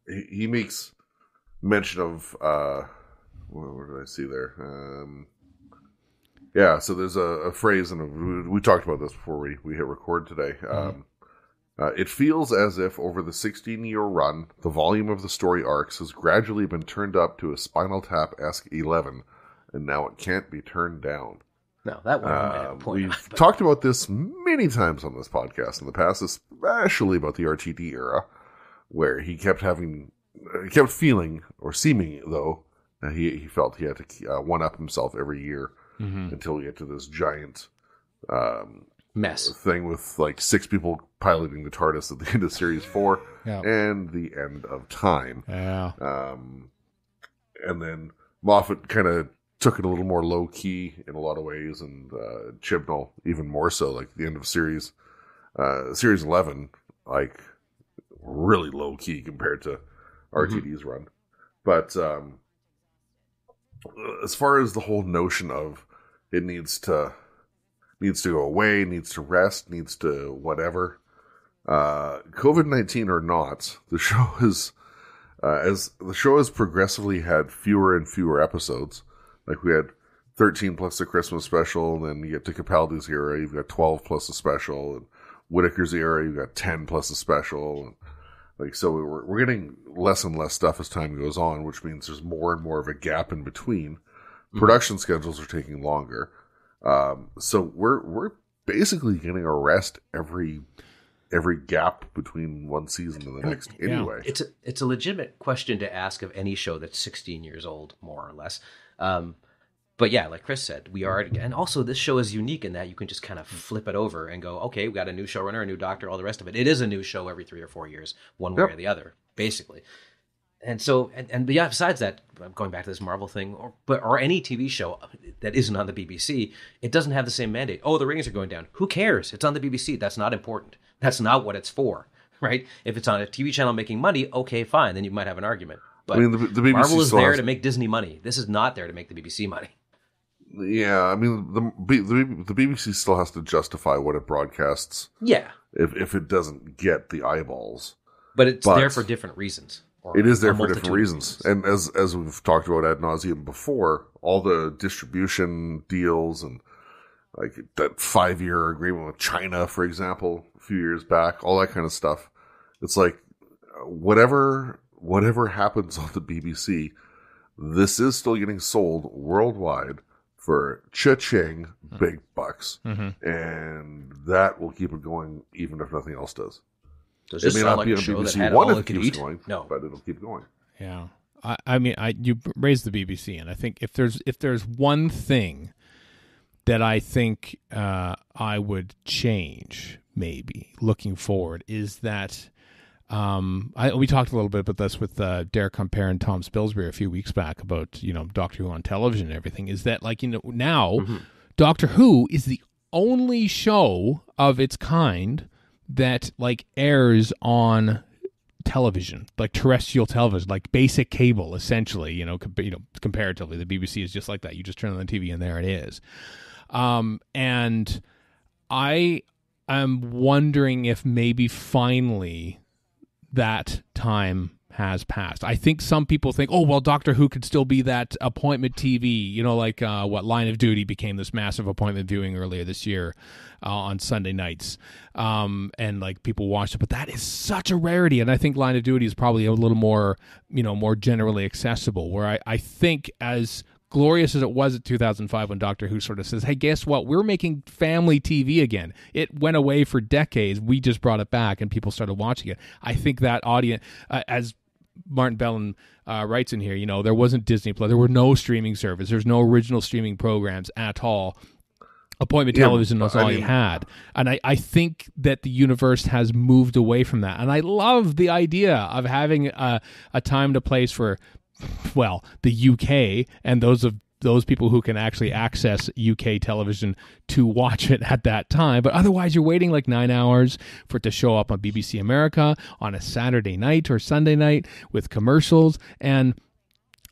[SPEAKER 4] He makes mention of, what did I see there? Yeah, so there's a phrase, and we talked about this before we hit record today. It feels as if over the 16-year run, the volume of the story arcs has gradually been turned up to a Spinal Tap-esque 11, and now it can't be turned down.
[SPEAKER 3] No, that one might have a point.
[SPEAKER 4] We've talked about this many times on this podcast in the past, especially about the RTD era, where he kept feeling, or seeming though, that he felt he had to one-up himself every year until we get to this giant
[SPEAKER 3] mess
[SPEAKER 4] thing with like 6 people piloting the TARDIS at the end of Series 4 and the end of time.
[SPEAKER 2] Yeah.
[SPEAKER 4] And then Moffat kind of took it a little more low-key in a lot of ways, and Chibnall even more so, like the end of Series 11, like really low-key compared to RTD's run. But as far as the whole notion of it needs to go away, needs to rest, needs to whatever, COVID-19 or not, the show has progressively had fewer and fewer episodes. Like, we had 13 plus the Christmas special, and then you get to Capaldi's era, you've got 12 plus a special, and Whittaker's era, you've got 10 plus a special, and like, so we're getting less and less stuff as time goes on, which means there's more and more of a gap in between. Production schedules are taking longer. So we're basically getting a rest every gap between one season and the next anyway.
[SPEAKER 3] It's a legitimate question to ask of any show that's 16 years old, more or less. But yeah, like Chris said, we are, and also this show is unique in that you can just kind of flip it over and go, okay, we got a new showrunner, a new doctor, all the rest of it. It is a new show every 3 or 4 years, one way or the other, basically. And so, and yeah, besides that, going back to this Marvel thing, or any TV show that isn't on the BBC, it doesn't have the same mandate. Oh, the ratings are going down. Who cares? It's on the BBC. That's not important. That's not what it's for, right? If it's on a TV channel making money, okay, fine. Then you might have an argument. But
[SPEAKER 4] I mean, the BBC
[SPEAKER 3] Marvel is there to make Disney money. This is not there to make the BBC money.
[SPEAKER 4] Yeah, I mean, the BBC still has to justify what it broadcasts.
[SPEAKER 3] Yeah.
[SPEAKER 4] If it doesn't get the eyeballs.
[SPEAKER 3] But it's there for different reasons.
[SPEAKER 4] It is there for different reasons. And as we've talked about ad nauseum before, all the distribution deals and like that 5-year agreement with China, for example, a few years back, all that kind of stuff. It's like, whatever happens on the BBC, this is still getting sold worldwide for cha-ching big bucks. And that will keep it going even if nothing else does.
[SPEAKER 3] Does it may not be on BBC One if it keeps going,
[SPEAKER 4] but it'll keep going.
[SPEAKER 2] Yeah. I mean, you raised the BBC, and I think if there's one thing that I think I would change, maybe, looking forward, is that we talked a little bit about this with Derek Compare and Tom Spilsbury a few weeks back about, Doctor Who on television and everything, is that, like, now Doctor Who is the only show of its kind that, like, airs on television, like terrestrial television, like basic cable, essentially, comparatively. The BBC is just like that. You just turn on the TV and there it is. And I am wondering if maybe finally that time has passed. I think some people think, oh, well, Doctor Who could still be that appointment TV, you know, like what Line of Duty became this massive appointment viewing earlier this year on Sunday nights. And like people watched it, but that is such a rarity. And I think Line of Duty is probably a little more, you know, more generally accessible, where I think as glorious as it was at 2005 when Doctor Who sort of says, hey, guess what? We're making family TV again. It went away for decades. We just brought it back and people started watching it. I think that audience, as Martin Bellin writes in here, you know, there wasn't Disney Plus. There were no streaming service. There's no original streaming programs at all. Appointment television was all you had. And I think that the universe has moved away from that. And I love the idea of having a time to place for, well, the UK and those people who can actually access UK television to watch it at that time. But otherwise, you're waiting like 9 hours for it to show up on BBC America on a Saturday night or Sunday night with commercials. And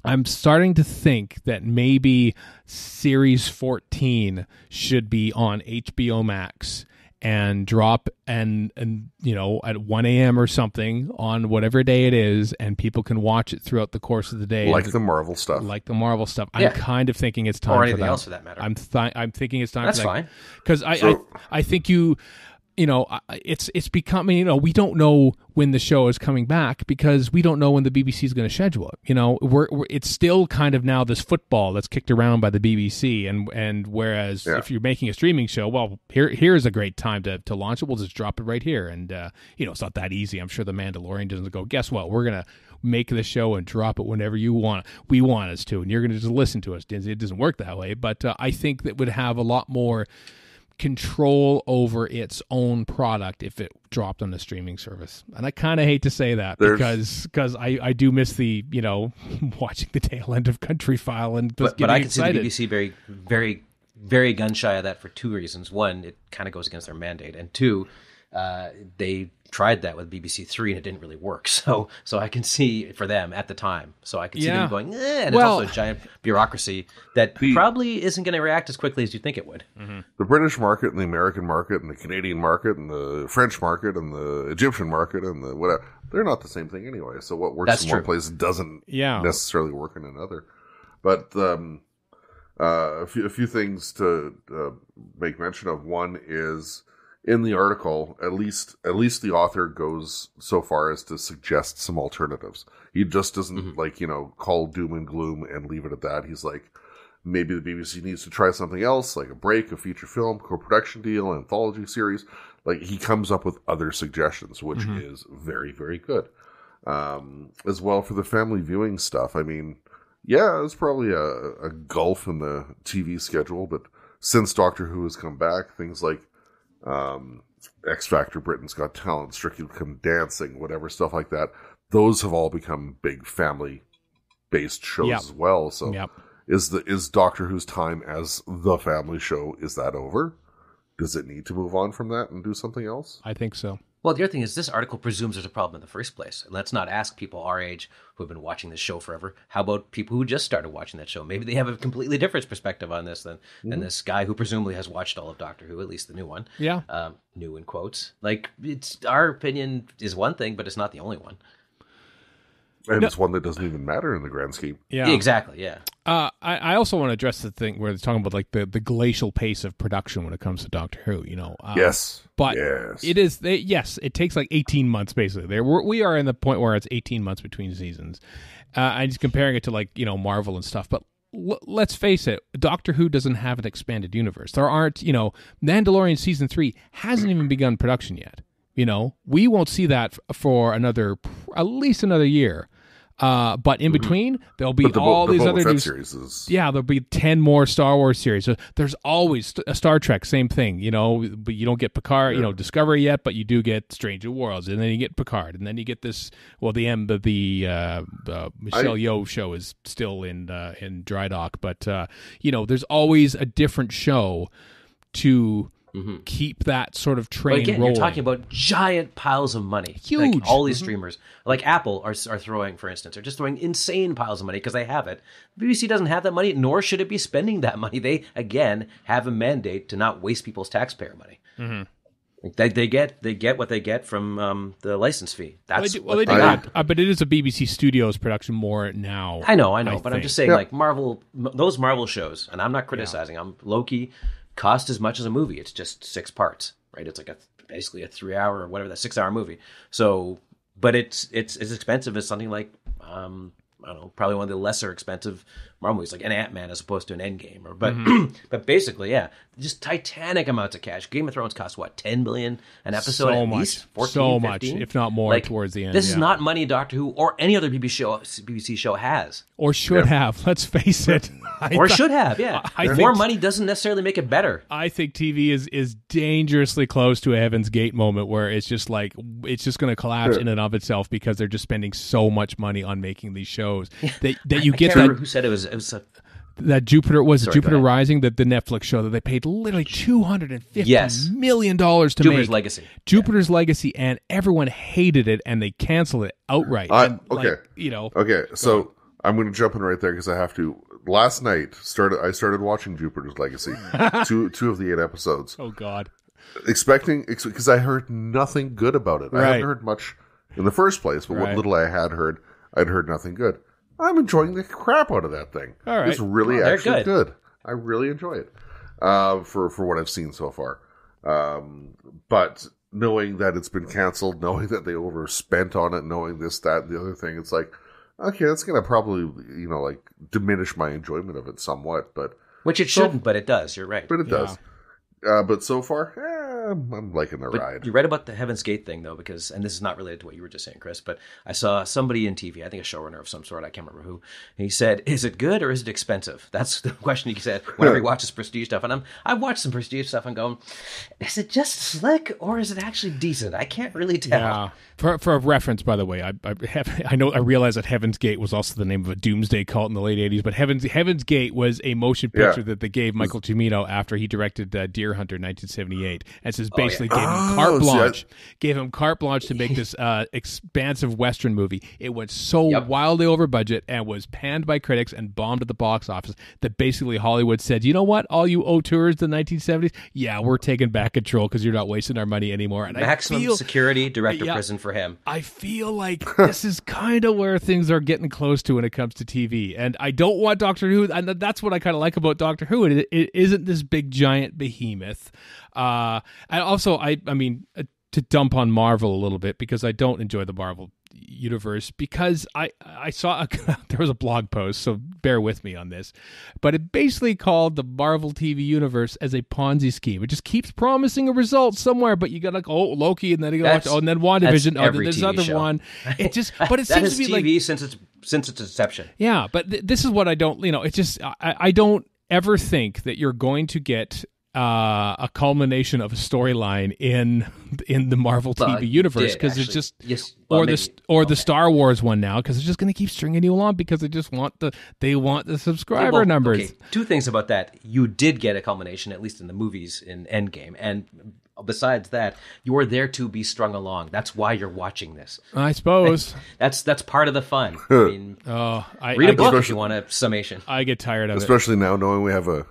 [SPEAKER 2] I'm starting to think that maybe Series 14 should be on HBO Max and drop and you know, at 1 a.m. or something on whatever day it is, and people can watch it throughout the course of the day.
[SPEAKER 4] Like the Marvel stuff.
[SPEAKER 2] I'm kind of thinking it's time
[SPEAKER 3] or
[SPEAKER 2] for
[SPEAKER 3] anything
[SPEAKER 2] that.
[SPEAKER 3] else for that matter.
[SPEAKER 2] I'm thinking it's time
[SPEAKER 3] That's
[SPEAKER 2] for that.
[SPEAKER 3] fine.
[SPEAKER 2] Because I think you know, it's becoming, you know, we don't know when the show is coming back because we don't know when the BBC is going to schedule it. You know, it's still kind of now this football that's kicked around by the BBC, and whereas if you're making a streaming show, well, here's a great time to launch it. We'll just drop it right here, and you know, it's not that easy. I'm sure the Mandalorian doesn't go, guess what? We're gonna make the show and drop it whenever we want us to, and you're gonna just listen to us. It doesn't work that way, but I think that would have a lot more control over its own product if it dropped on the streaming service. And I kind of hate to say that because I do miss the, you know, watching the tail end of Country File and just
[SPEAKER 3] but I can
[SPEAKER 2] excited.
[SPEAKER 3] see the BBC very, very, very gun shy of that for two reasons. One, it kind of goes against their mandate, and two, they tried that with BBC Three and it didn't really work. So I can see for them at the time. So I can see them going, and it's also a giant bureaucracy that probably isn't going to react as quickly as you think it would.
[SPEAKER 2] Mm-hmm.
[SPEAKER 4] The British market and the American market and the Canadian market and the French market and the Egyptian market and the whatever, they're not the same thing anyway. So what works in one place doesn't necessarily work in another. But a few things to make mention of. One is, in the article, at least the author goes so far as to suggest some alternatives. He just doesn't like, you know, call doom and gloom and leave it at that. He's like, maybe the BBC needs to try something else, like a break, a feature film, co-production deal, anthology series. Like, he comes up with other suggestions, which is very, very good. As well for the family viewing stuff. I mean, yeah, it's probably a gulf in the TV schedule, but since Doctor Who has come back, things like X Factor, Britain's Got Talent, Strictly Come Dancing, whatever, stuff like that, those have all become big family-based shows as well. So is Doctor Who's time as the family show, is that over? Does it need to move on from that and do something else?
[SPEAKER 2] I think so.
[SPEAKER 3] Well, the other thing is this article presumes there's a problem in the first place. And let's not ask people our age who have been watching this show forever. How about people who just started watching that show? Maybe they have a completely different perspective on this than this guy who presumably has watched all of Doctor Who, at least the new one. Yeah. New in quotes. Like, it's our opinion is one thing, but it's not the only one.
[SPEAKER 4] And it's one that doesn't even matter in the grand scheme.
[SPEAKER 3] Yeah, exactly. Yeah.
[SPEAKER 2] I also want to address the thing where they're talking about like the glacial pace of production when it comes to Doctor Who. You know. But it is. It takes like 18 months basically. We are in the point where it's 18 months between seasons. I'm just comparing it to like, you know, Marvel and stuff, but. Let's face it, Doctor Who doesn't have an expanded universe. There aren't, you know, Mandalorian Season 3 hasn't even begun production yet. You know, we won't see that for at least another year. But in between, there'll be all these other new series. There'll be 10 more Star Wars series. So there's always a Star Trek, same thing, you know, but you don't get Picard, you know, Discovery yet, but you do get Strange New Worlds, and then you get Picard, and then you get this, well, the end of the Michelle Yeoh show is still in dry dock, but, you know, there's always a different show to keep that sort of train rolling.
[SPEAKER 3] You're talking about giant piles of money.
[SPEAKER 2] Huge.
[SPEAKER 3] Like all these streamers, like Apple are throwing, for instance, are just throwing insane piles of money because they have it. BBC doesn't have that money, nor should it be spending that money. They, again, have a mandate to not waste people's taxpayer money. Like they get what they get from the license fee. That's
[SPEAKER 2] they
[SPEAKER 3] what
[SPEAKER 2] do
[SPEAKER 3] they got.
[SPEAKER 2] but it is a BBC Studios production more now.
[SPEAKER 3] I know, but
[SPEAKER 2] think.
[SPEAKER 3] I'm just saying, like Marvel, those Marvel shows, and I'm not criticizing. Loki cost as much as a movie. It's just 6 parts, right? It's like basically a 3-hour or whatever, that 6-hour movie. So, but it's as expensive as something like I don't know, probably one of the lesser expensive Marvel movies, like an Ant-Man as opposed to an Endgame. But basically, yeah, just titanic amounts of cash. Game of Thrones costs what, $10 billion an episode?
[SPEAKER 2] So
[SPEAKER 3] at
[SPEAKER 2] much,
[SPEAKER 3] least 14,
[SPEAKER 2] so
[SPEAKER 3] 15?
[SPEAKER 2] much, if not more, towards the end.
[SPEAKER 3] This is not money Doctor Who or any other BBC show has,
[SPEAKER 2] or should have. Let's face it,
[SPEAKER 3] should have. Yeah, more money doesn't necessarily make it better.
[SPEAKER 2] I think TV is dangerously close to a Heaven's Gate moment where it's just like it's just going to collapse in and of itself because they're just spending so much money on making these shows that you get
[SPEAKER 3] I can't remember who said it was
[SPEAKER 2] that Jupiter Rising, the Netflix show that they paid literally $250 million to make.
[SPEAKER 3] Jupiter's Legacy.
[SPEAKER 2] Jupiter's Legacy, and everyone hated it, and they canceled it outright.
[SPEAKER 4] Okay, so I'm going to jump in right there because I have to. Last night, I started watching Jupiter's Legacy, two of the 8 episodes.
[SPEAKER 2] Oh, God.
[SPEAKER 4] Expecting, because I heard nothing good about it.
[SPEAKER 2] Right.
[SPEAKER 4] I haven't heard much in the first place, but what little I had heard, I'd heard nothing good. I'm enjoying the crap out of that thing.
[SPEAKER 2] All right.
[SPEAKER 4] It's really actually good. I really enjoy it for what I've seen so far. But knowing that it's been canceled, knowing that they overspent on it, knowing this, that, and the other thing, it's like, okay, that's going to probably, like diminish my enjoyment of it somewhat. But
[SPEAKER 3] which it shouldn't, but it does. You're right.
[SPEAKER 4] But it does. But so far, I'm liking the ride.
[SPEAKER 3] You're right about the Heaven's Gate thing, though, because, and this is not related to what you were just saying, Chris, but I saw somebody in TV, I think a showrunner of some sort, I can't remember who, and he said, is it good or is it expensive? That's the question he said whenever he watches Prestige stuff. And I've watched some Prestige stuff and going, is it just slick or is it actually decent? I can't really tell.
[SPEAKER 2] Yeah. For a reference, by the way, I realize that Heaven's Gate was also the name of a doomsday cult in the late 80s, but Heaven's Gate was a motion picture that they gave Michael Cimino after he directed Deer Hunter in 1978. And so basically gave him carte blanche to make this expansive Western movie. It went so wildly over budget and was panned by critics and bombed at the box office that basically Hollywood said, you know what, all you auteurs in the 1970s, we're taking back control because you're not wasting our money anymore. And
[SPEAKER 3] maximum security, director prison for him.
[SPEAKER 2] I feel like this is kind of where things are getting close to when it comes to TV. And I don't want Doctor Who, and that's what I kind of like about Doctor Who. It isn't this big giant behemoth. And also, I mean, to dump on Marvel a little bit because I don't enjoy the Marvel universe because I saw there was a blog post, so bear with me on this, but it basically called the Marvel TV universe as a Ponzi scheme. It just keeps promising a result somewhere, but you got like Loki, and then you got and then WandaVision, then there's another show. One. It just but it seems to be
[SPEAKER 3] TV
[SPEAKER 2] like
[SPEAKER 3] since its inception.
[SPEAKER 2] Yeah, but this is what I don't. It's just I don't ever think that you're going to get a culmination of a storyline in the Marvel TV universe because it's just the Star Wars one now because it's just going to keep stringing you along because they just want the subscriber numbers.
[SPEAKER 3] Okay. 2 things about that: you did get a culmination, at least in the movies in Endgame, and besides that, you're there to be strung along. That's why you're watching this.
[SPEAKER 2] I suppose
[SPEAKER 3] that's part of the fun. I mean, read a book if you want a summation.
[SPEAKER 2] I get tired of
[SPEAKER 4] especially now knowing we have an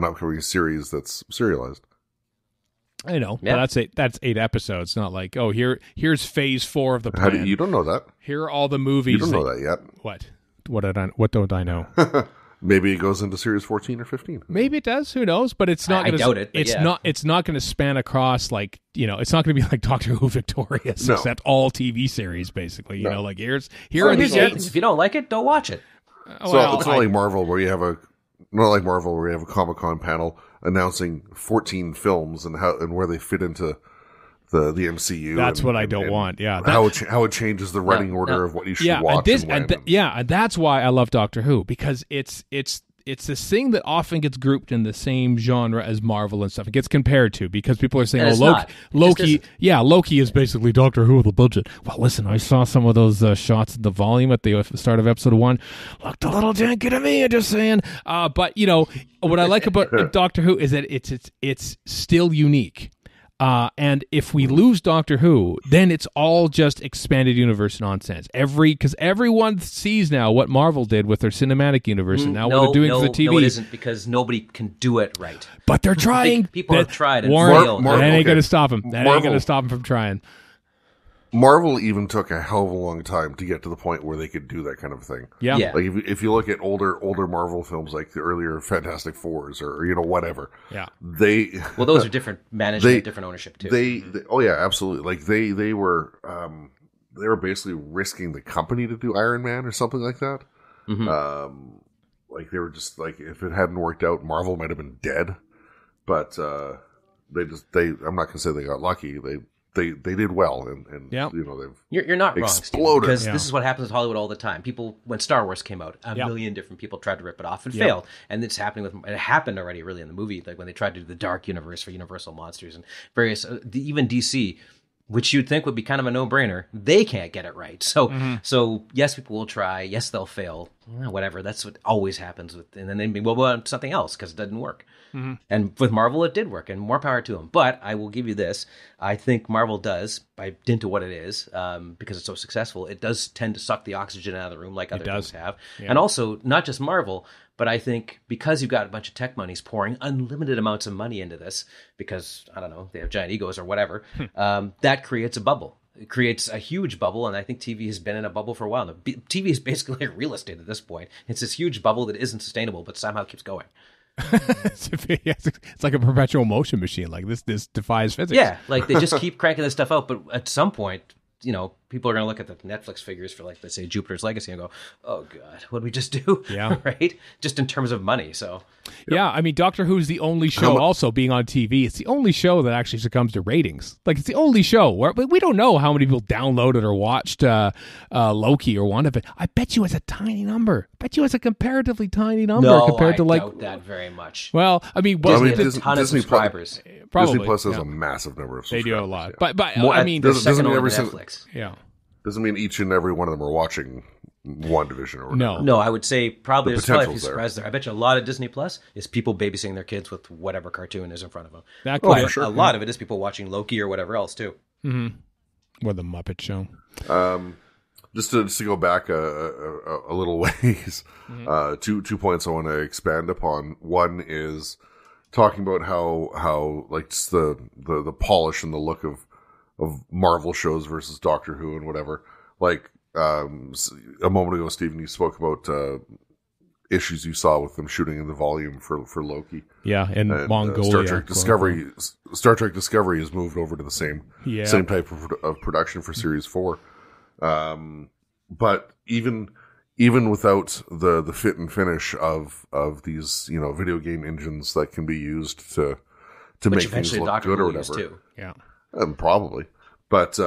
[SPEAKER 4] upcoming series that's serialized.
[SPEAKER 2] I know, but that's 8 episodes. Not like, here's phase 4 of the plan.
[SPEAKER 4] You don't know that.
[SPEAKER 2] Here are all the movies.
[SPEAKER 4] You don't know that yet.
[SPEAKER 2] What? What don't I know?
[SPEAKER 4] Maybe it goes into series 14 or 15.
[SPEAKER 2] Maybe it does. Who knows? But it's not.
[SPEAKER 3] I doubt it.
[SPEAKER 2] It's not going to span across like it's not going to be like Doctor Who Victorious, except all TV series basically. Here are the 8.
[SPEAKER 3] If you don't like it, don't watch it.
[SPEAKER 4] It's not like Marvel where you have a Comic-Con panel announcing 14 films and where they fit into the MCU.
[SPEAKER 2] That's what I don't want. Yeah,
[SPEAKER 4] how it changes the running order of what you should watch.
[SPEAKER 2] And that's why I love Doctor Who because it's this thing that often gets grouped in the same genre as Marvel and stuff. It gets compared to because people are saying, Loki is basically Doctor Who with a budget. Well, listen, I saw some of those shots of the volume at the start of episode 1. Looked a little janky to me, I'm just saying. But what I like about Doctor Who is that it's still unique. And if we lose Doctor Who, then it's all just expanded universe nonsense. Because everyone sees now what Marvel did with their cinematic universe, and now what they're doing for the TV.
[SPEAKER 3] No, it isn't, because nobody can do it right.
[SPEAKER 2] But they're trying.
[SPEAKER 3] People have tried and
[SPEAKER 2] Warren,
[SPEAKER 3] failed.
[SPEAKER 2] that ain't going to stop them. That ain't going to stop them from trying.
[SPEAKER 4] Marvel even took a hell of a long time to get to the point where they could do that kind of thing.
[SPEAKER 2] Yeah.
[SPEAKER 4] Like if you look at older Marvel films, like the earlier Fantastic Fours or whatever.
[SPEAKER 2] Yeah.
[SPEAKER 3] Those are different management, different ownership too.
[SPEAKER 4] They oh yeah, absolutely. Like they were basically risking the company to do Iron Man or something like that.
[SPEAKER 3] Mm-hmm.
[SPEAKER 4] Like they were just like, if it hadn't worked out, Marvel might have been dead. But I'm not gonna say they got lucky. They did well, and
[SPEAKER 2] yep.
[SPEAKER 4] they've
[SPEAKER 3] you're not wrong,
[SPEAKER 4] exploded.
[SPEAKER 3] Because this is what happens with Hollywood all the time. People, when Star Wars came out, a million different people tried to rip it off and failed, and it's happening it happened already really in the movie, like when they tried to do the Dark Universe for Universal Monsters and various even DC, which you'd think would be kind of a no-brainer. They can't get it right, so yes, people will try, yes, they'll fail, whatever. That's what always happens and then they go on something else because it doesn't work. Mm-hmm. And with Marvel, it did work, and more power to them. But I will give you this. I think Marvel does, by dint of what it is, because it's so successful, it does tend to suck the oxygen out of the room like other things have. Yeah. And also, not just Marvel, but I think because you've got a bunch of tech monies pouring unlimited amounts of money into this, because, I don't know, they have giant egos or whatever, that creates a bubble. It creates a huge bubble, and I think TV has been in a bubble for a while now. TV is basically like real estate at this point. It's this huge bubble that isn't sustainable, but somehow keeps going.
[SPEAKER 2] It's like a perpetual motion machine. Like this defies physics.
[SPEAKER 3] Yeah, like they just keep cranking this stuff out, but at some point, people are going to look at the Netflix figures for, like, let's say Jupiter's Legacy and go, oh God, what did we just do? Yeah. Right? Just in terms of money. So,
[SPEAKER 2] yeah, I mean, Doctor Who's the only show also being on TV. It's the only show that actually succumbs to ratings. Like, it's the only show where we don't know how many people downloaded or watched Loki or WandaVision. I bet you it's a tiny number. I bet you it's a comparatively tiny number compared to, like.
[SPEAKER 3] I doubt that very much.
[SPEAKER 2] Well, I mean,
[SPEAKER 3] Disney has a ton of subscribers.
[SPEAKER 2] Probably.
[SPEAKER 4] Disney Plus has a massive number of subscribers.
[SPEAKER 2] They do a lot.
[SPEAKER 4] Yeah.
[SPEAKER 2] But I mean,
[SPEAKER 4] doesn't mean every
[SPEAKER 3] Netflix.
[SPEAKER 2] Yeah.
[SPEAKER 4] Doesn't mean each and every one of them are watching WandaVision or whatever.
[SPEAKER 3] No, I would say probably there's probably a few
[SPEAKER 4] potential's there.
[SPEAKER 3] surprises there. I bet you a lot of Disney Plus is people babysitting their kids with whatever cartoon is in front of them.
[SPEAKER 2] For
[SPEAKER 4] sure.
[SPEAKER 3] A lot of it is people watching Loki or whatever else too.
[SPEAKER 2] Mm-hmm. Or the Muppet Show.
[SPEAKER 4] Just to go back a little ways, two points I want to expand upon. One is talking about how like just the polish and the look of Marvel shows versus Doctor Who and whatever. Like a moment ago, Stephen, you spoke about issues you saw with them shooting in the volume for Loki.
[SPEAKER 2] Yeah, and Mongolia.
[SPEAKER 4] Star Trek Discovery has moved over to the same type of production for Series 4. But even without the fit and finish of these video game engines that can be used to make things look good or whatever.
[SPEAKER 3] Too.
[SPEAKER 2] Yeah.
[SPEAKER 4] Probably. But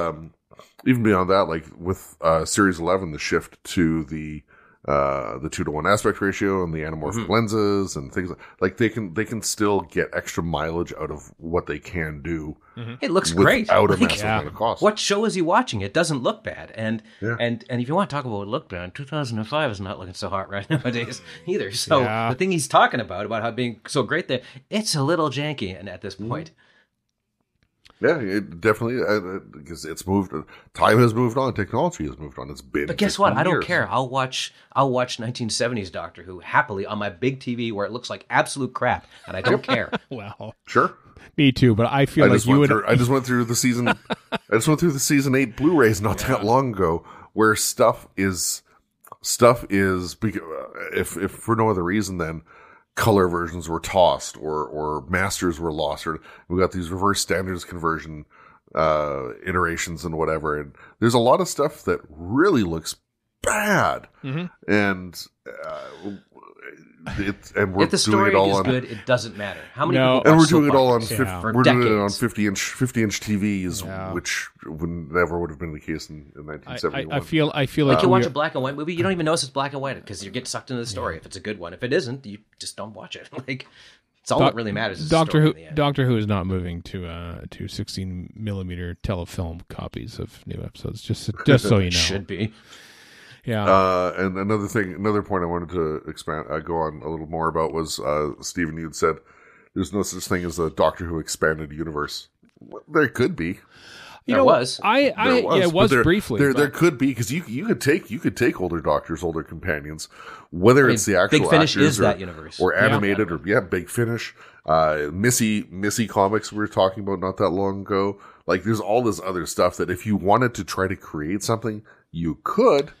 [SPEAKER 4] even beyond that, like with Series 11, the shift to the 2-to-1 aspect ratio and the anamorphic lenses and things like they can still get extra mileage out of what they can do.
[SPEAKER 3] It looks great.
[SPEAKER 4] Without a massive amount of cost.
[SPEAKER 3] What show is he watching? It doesn't look bad. And if you want to talk about what looked bad, 2005 is not looking so hot right nowadays either. So the thing he's talking about how being so great there, it's a little janky and at this point.
[SPEAKER 4] Yeah, it definitely, because it's moved. Time has moved on. Technology has moved on. It's been.
[SPEAKER 3] But guess what? I don't care. I'll watch 1970s Doctor Who happily on my big TV where it looks like absolute crap, and I don't care.
[SPEAKER 2] Well,
[SPEAKER 4] sure,
[SPEAKER 2] me too. But I feel like you would.
[SPEAKER 4] I just went through the season. I just went through the season 8 Blu-rays not that long ago, where stuff is, if for no other reason than color versions were tossed or masters were lost, or we got these reverse standards conversion iterations and whatever, and there's a lot of stuff that really looks bad. And we're
[SPEAKER 3] if the story
[SPEAKER 4] doing it all
[SPEAKER 3] is good, it doesn't matter. How many people
[SPEAKER 4] and
[SPEAKER 3] watch
[SPEAKER 4] we're doing it all on
[SPEAKER 3] for
[SPEAKER 4] we're
[SPEAKER 3] decades.
[SPEAKER 4] doing it on 50-inch TVs, which never would have been the case in 1971.
[SPEAKER 2] I feel like
[SPEAKER 3] you watch a black and white movie, you don't even notice it's black and white because you get sucked into the story. If it's a good one, if it isn't, you just don't watch it. Like it's all that really matters. Is
[SPEAKER 2] Doctor
[SPEAKER 3] Who.
[SPEAKER 2] In the end. Doctor Who is not moving to 16mm telefilm copies of new episodes. Just so you know,
[SPEAKER 3] should be.
[SPEAKER 2] Yeah.
[SPEAKER 4] And another point I wanted to go on a little more about was, Stephen, you had said there's no such thing as a Doctor Who expanded universe. There could be.
[SPEAKER 3] There was.
[SPEAKER 2] It was briefly.
[SPEAKER 4] There could be, because you could take older doctors, older companions, whether it's the actual
[SPEAKER 3] Big Finish
[SPEAKER 4] actors
[SPEAKER 3] is that universe,
[SPEAKER 4] or animated, or Big Finish, Missy Comics we were talking about not that long ago. Like, there's all this other stuff that if you wanted to try to create something, you could.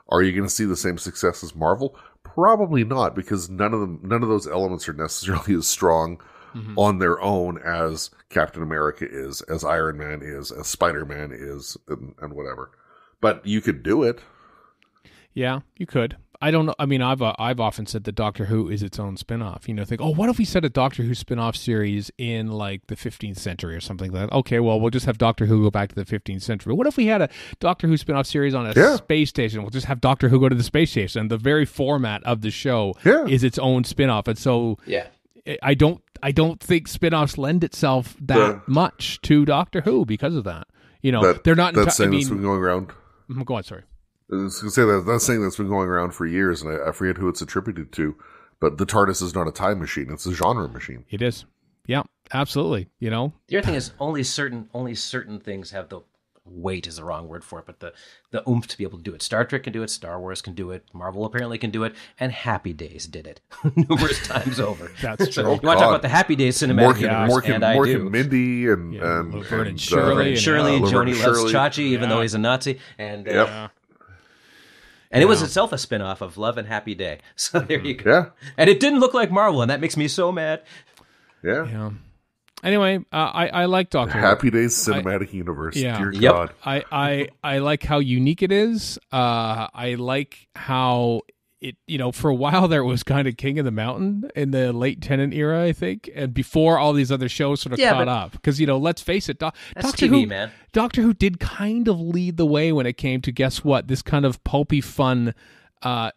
[SPEAKER 4] Are you going to see the same success as Marvel? Probably not, because none of those elements are necessarily as strong on their own as Captain America is, as Iron Man is, as Spider-Man is, and whatever. But you could do it.
[SPEAKER 2] Yeah, you could. I don't know. I mean, I've often said that Doctor Who is its own spin-off. Think, what if we set a Doctor Who spin-off series in like the 15th century or something like that? Okay, well, we'll just have Doctor Who go back to the 15th century. What if we had a Doctor Who spin-off series on a space station? We'll just have Doctor Who go to the space station, and the very format of the show is its own spin-off. And so, I don't think spin-offs lend itself that much to Doctor Who because of that. They're not.
[SPEAKER 4] That's saying that's been going around.
[SPEAKER 2] Go on, sorry.
[SPEAKER 4] I was going to say that's saying that's been going around for years, and I forget who it's attributed to. But the TARDIS is not a time machine; it's a genre machine.
[SPEAKER 2] It is. Yeah, absolutely.
[SPEAKER 3] The other thing is only certain things have the weight is the wrong word for it, but the oomph to be able to do it. Star Trek can do it, Star Wars can do it, Marvel apparently can do it, and Happy Days did it numerous times over.
[SPEAKER 2] That's true.
[SPEAKER 3] So you want to talk about the Happy Days cinematic universe, and I do.
[SPEAKER 4] Mindy and
[SPEAKER 2] Shirley,
[SPEAKER 3] Joni loves Chachi, even though he's a Nazi, and and it was itself a spin-off of Love and Happy Day. So there you go.
[SPEAKER 4] Yeah.
[SPEAKER 3] And it didn't look like Marvel, and that makes me so mad.
[SPEAKER 4] Yeah.
[SPEAKER 2] Anyway, I like Doctor Who.
[SPEAKER 4] Happy Days cinematic universe.
[SPEAKER 2] Yeah.
[SPEAKER 4] Dear God.
[SPEAKER 2] I like how unique it is. I like how it, for a while there, it was kind of King of the Mountain in the late Tennant era, I think, and before all these other shows sort of caught up. Because, let's face it,
[SPEAKER 3] that's
[SPEAKER 2] Doctor
[SPEAKER 3] TV,
[SPEAKER 2] Who,
[SPEAKER 3] man.
[SPEAKER 2] Doctor Who did kind of lead the way when it came to, guess what, this kind of pulpy, fun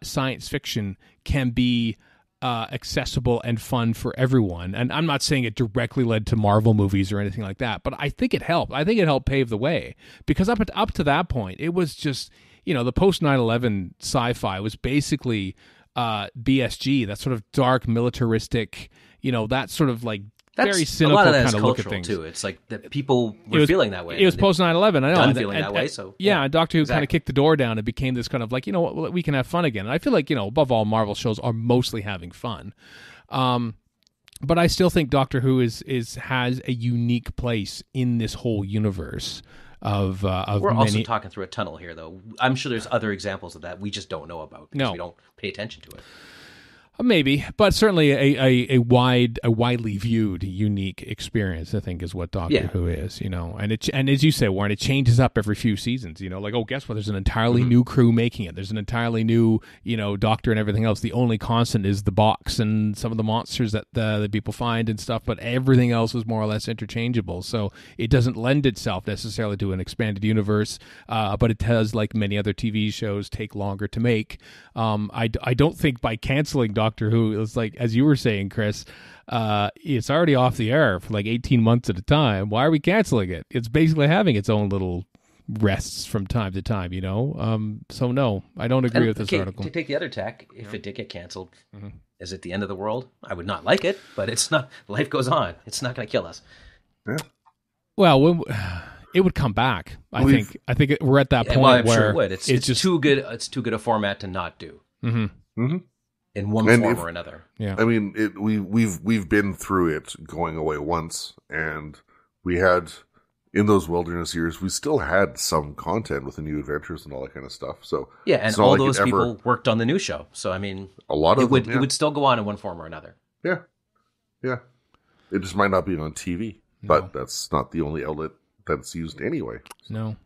[SPEAKER 2] science fiction can be accessible and fun for everyone. And I'm not saying it directly led to Marvel movies or anything like that, but I think it helped. I think it helped pave the way, because up to that point, it was just, the post 9/11 sci-fi was basically BSG, that sort of dark militaristic, that sort of like very cynical kind of look at things.
[SPEAKER 3] Too. It's like that people were feeling that way.
[SPEAKER 2] It was post 9/11. I know.
[SPEAKER 3] Done feeling that way. So
[SPEAKER 2] Doctor Who kind of kicked the door down and became this kind of like, what, we can have fun again. And I feel like, above all, Marvel shows are mostly having fun. But I still think Doctor Who has a unique place in this whole universe of
[SPEAKER 3] We're also talking through a tunnel here, though. I'm sure there's other examples of that we just don't know about because we don't pay attention to it.
[SPEAKER 2] Maybe, but certainly a widely viewed, unique experience, I think, is what Doctor Who is, and as you say, Warren, it changes up every few seasons, like, oh, guess what? There's an entirely new crew making it. There's an entirely new, doctor and everything else. The only constant is the box and some of the monsters that the people find and stuff, but everything else is more or less interchangeable. So it doesn't lend itself necessarily to an expanded universe, but it does, like many other TV shows, take longer to make. I don't think by canceling Doctor Who, it's like, as you were saying, Chris, it's already off the air for like 18 months at a time. Why are we canceling it? It's basically having its own little rests from time to time, So no, I don't agree with this article.
[SPEAKER 3] To take the other tack, if it did get canceled, is it the end of the world? I would not like it, but it's not. Life goes on. It's not going to kill us.
[SPEAKER 4] Yeah.
[SPEAKER 2] Well, it would come back. I think we're at that point
[SPEAKER 3] I'm
[SPEAKER 2] where
[SPEAKER 3] sure it would. It's just too good. It's too good a format to not do. In one form or another.
[SPEAKER 2] Yeah.
[SPEAKER 4] I mean, we've been through it going away once, and we had, in those wilderness years, we still had some content with the new adventures and all that kind of stuff. So
[SPEAKER 3] and all those people worked on the new show. So I mean,
[SPEAKER 4] a lot of
[SPEAKER 3] it would still go on in one form or another.
[SPEAKER 4] Yeah. It just might not be on TV, but that's not the only outlet that's used anyway. So.
[SPEAKER 2] No.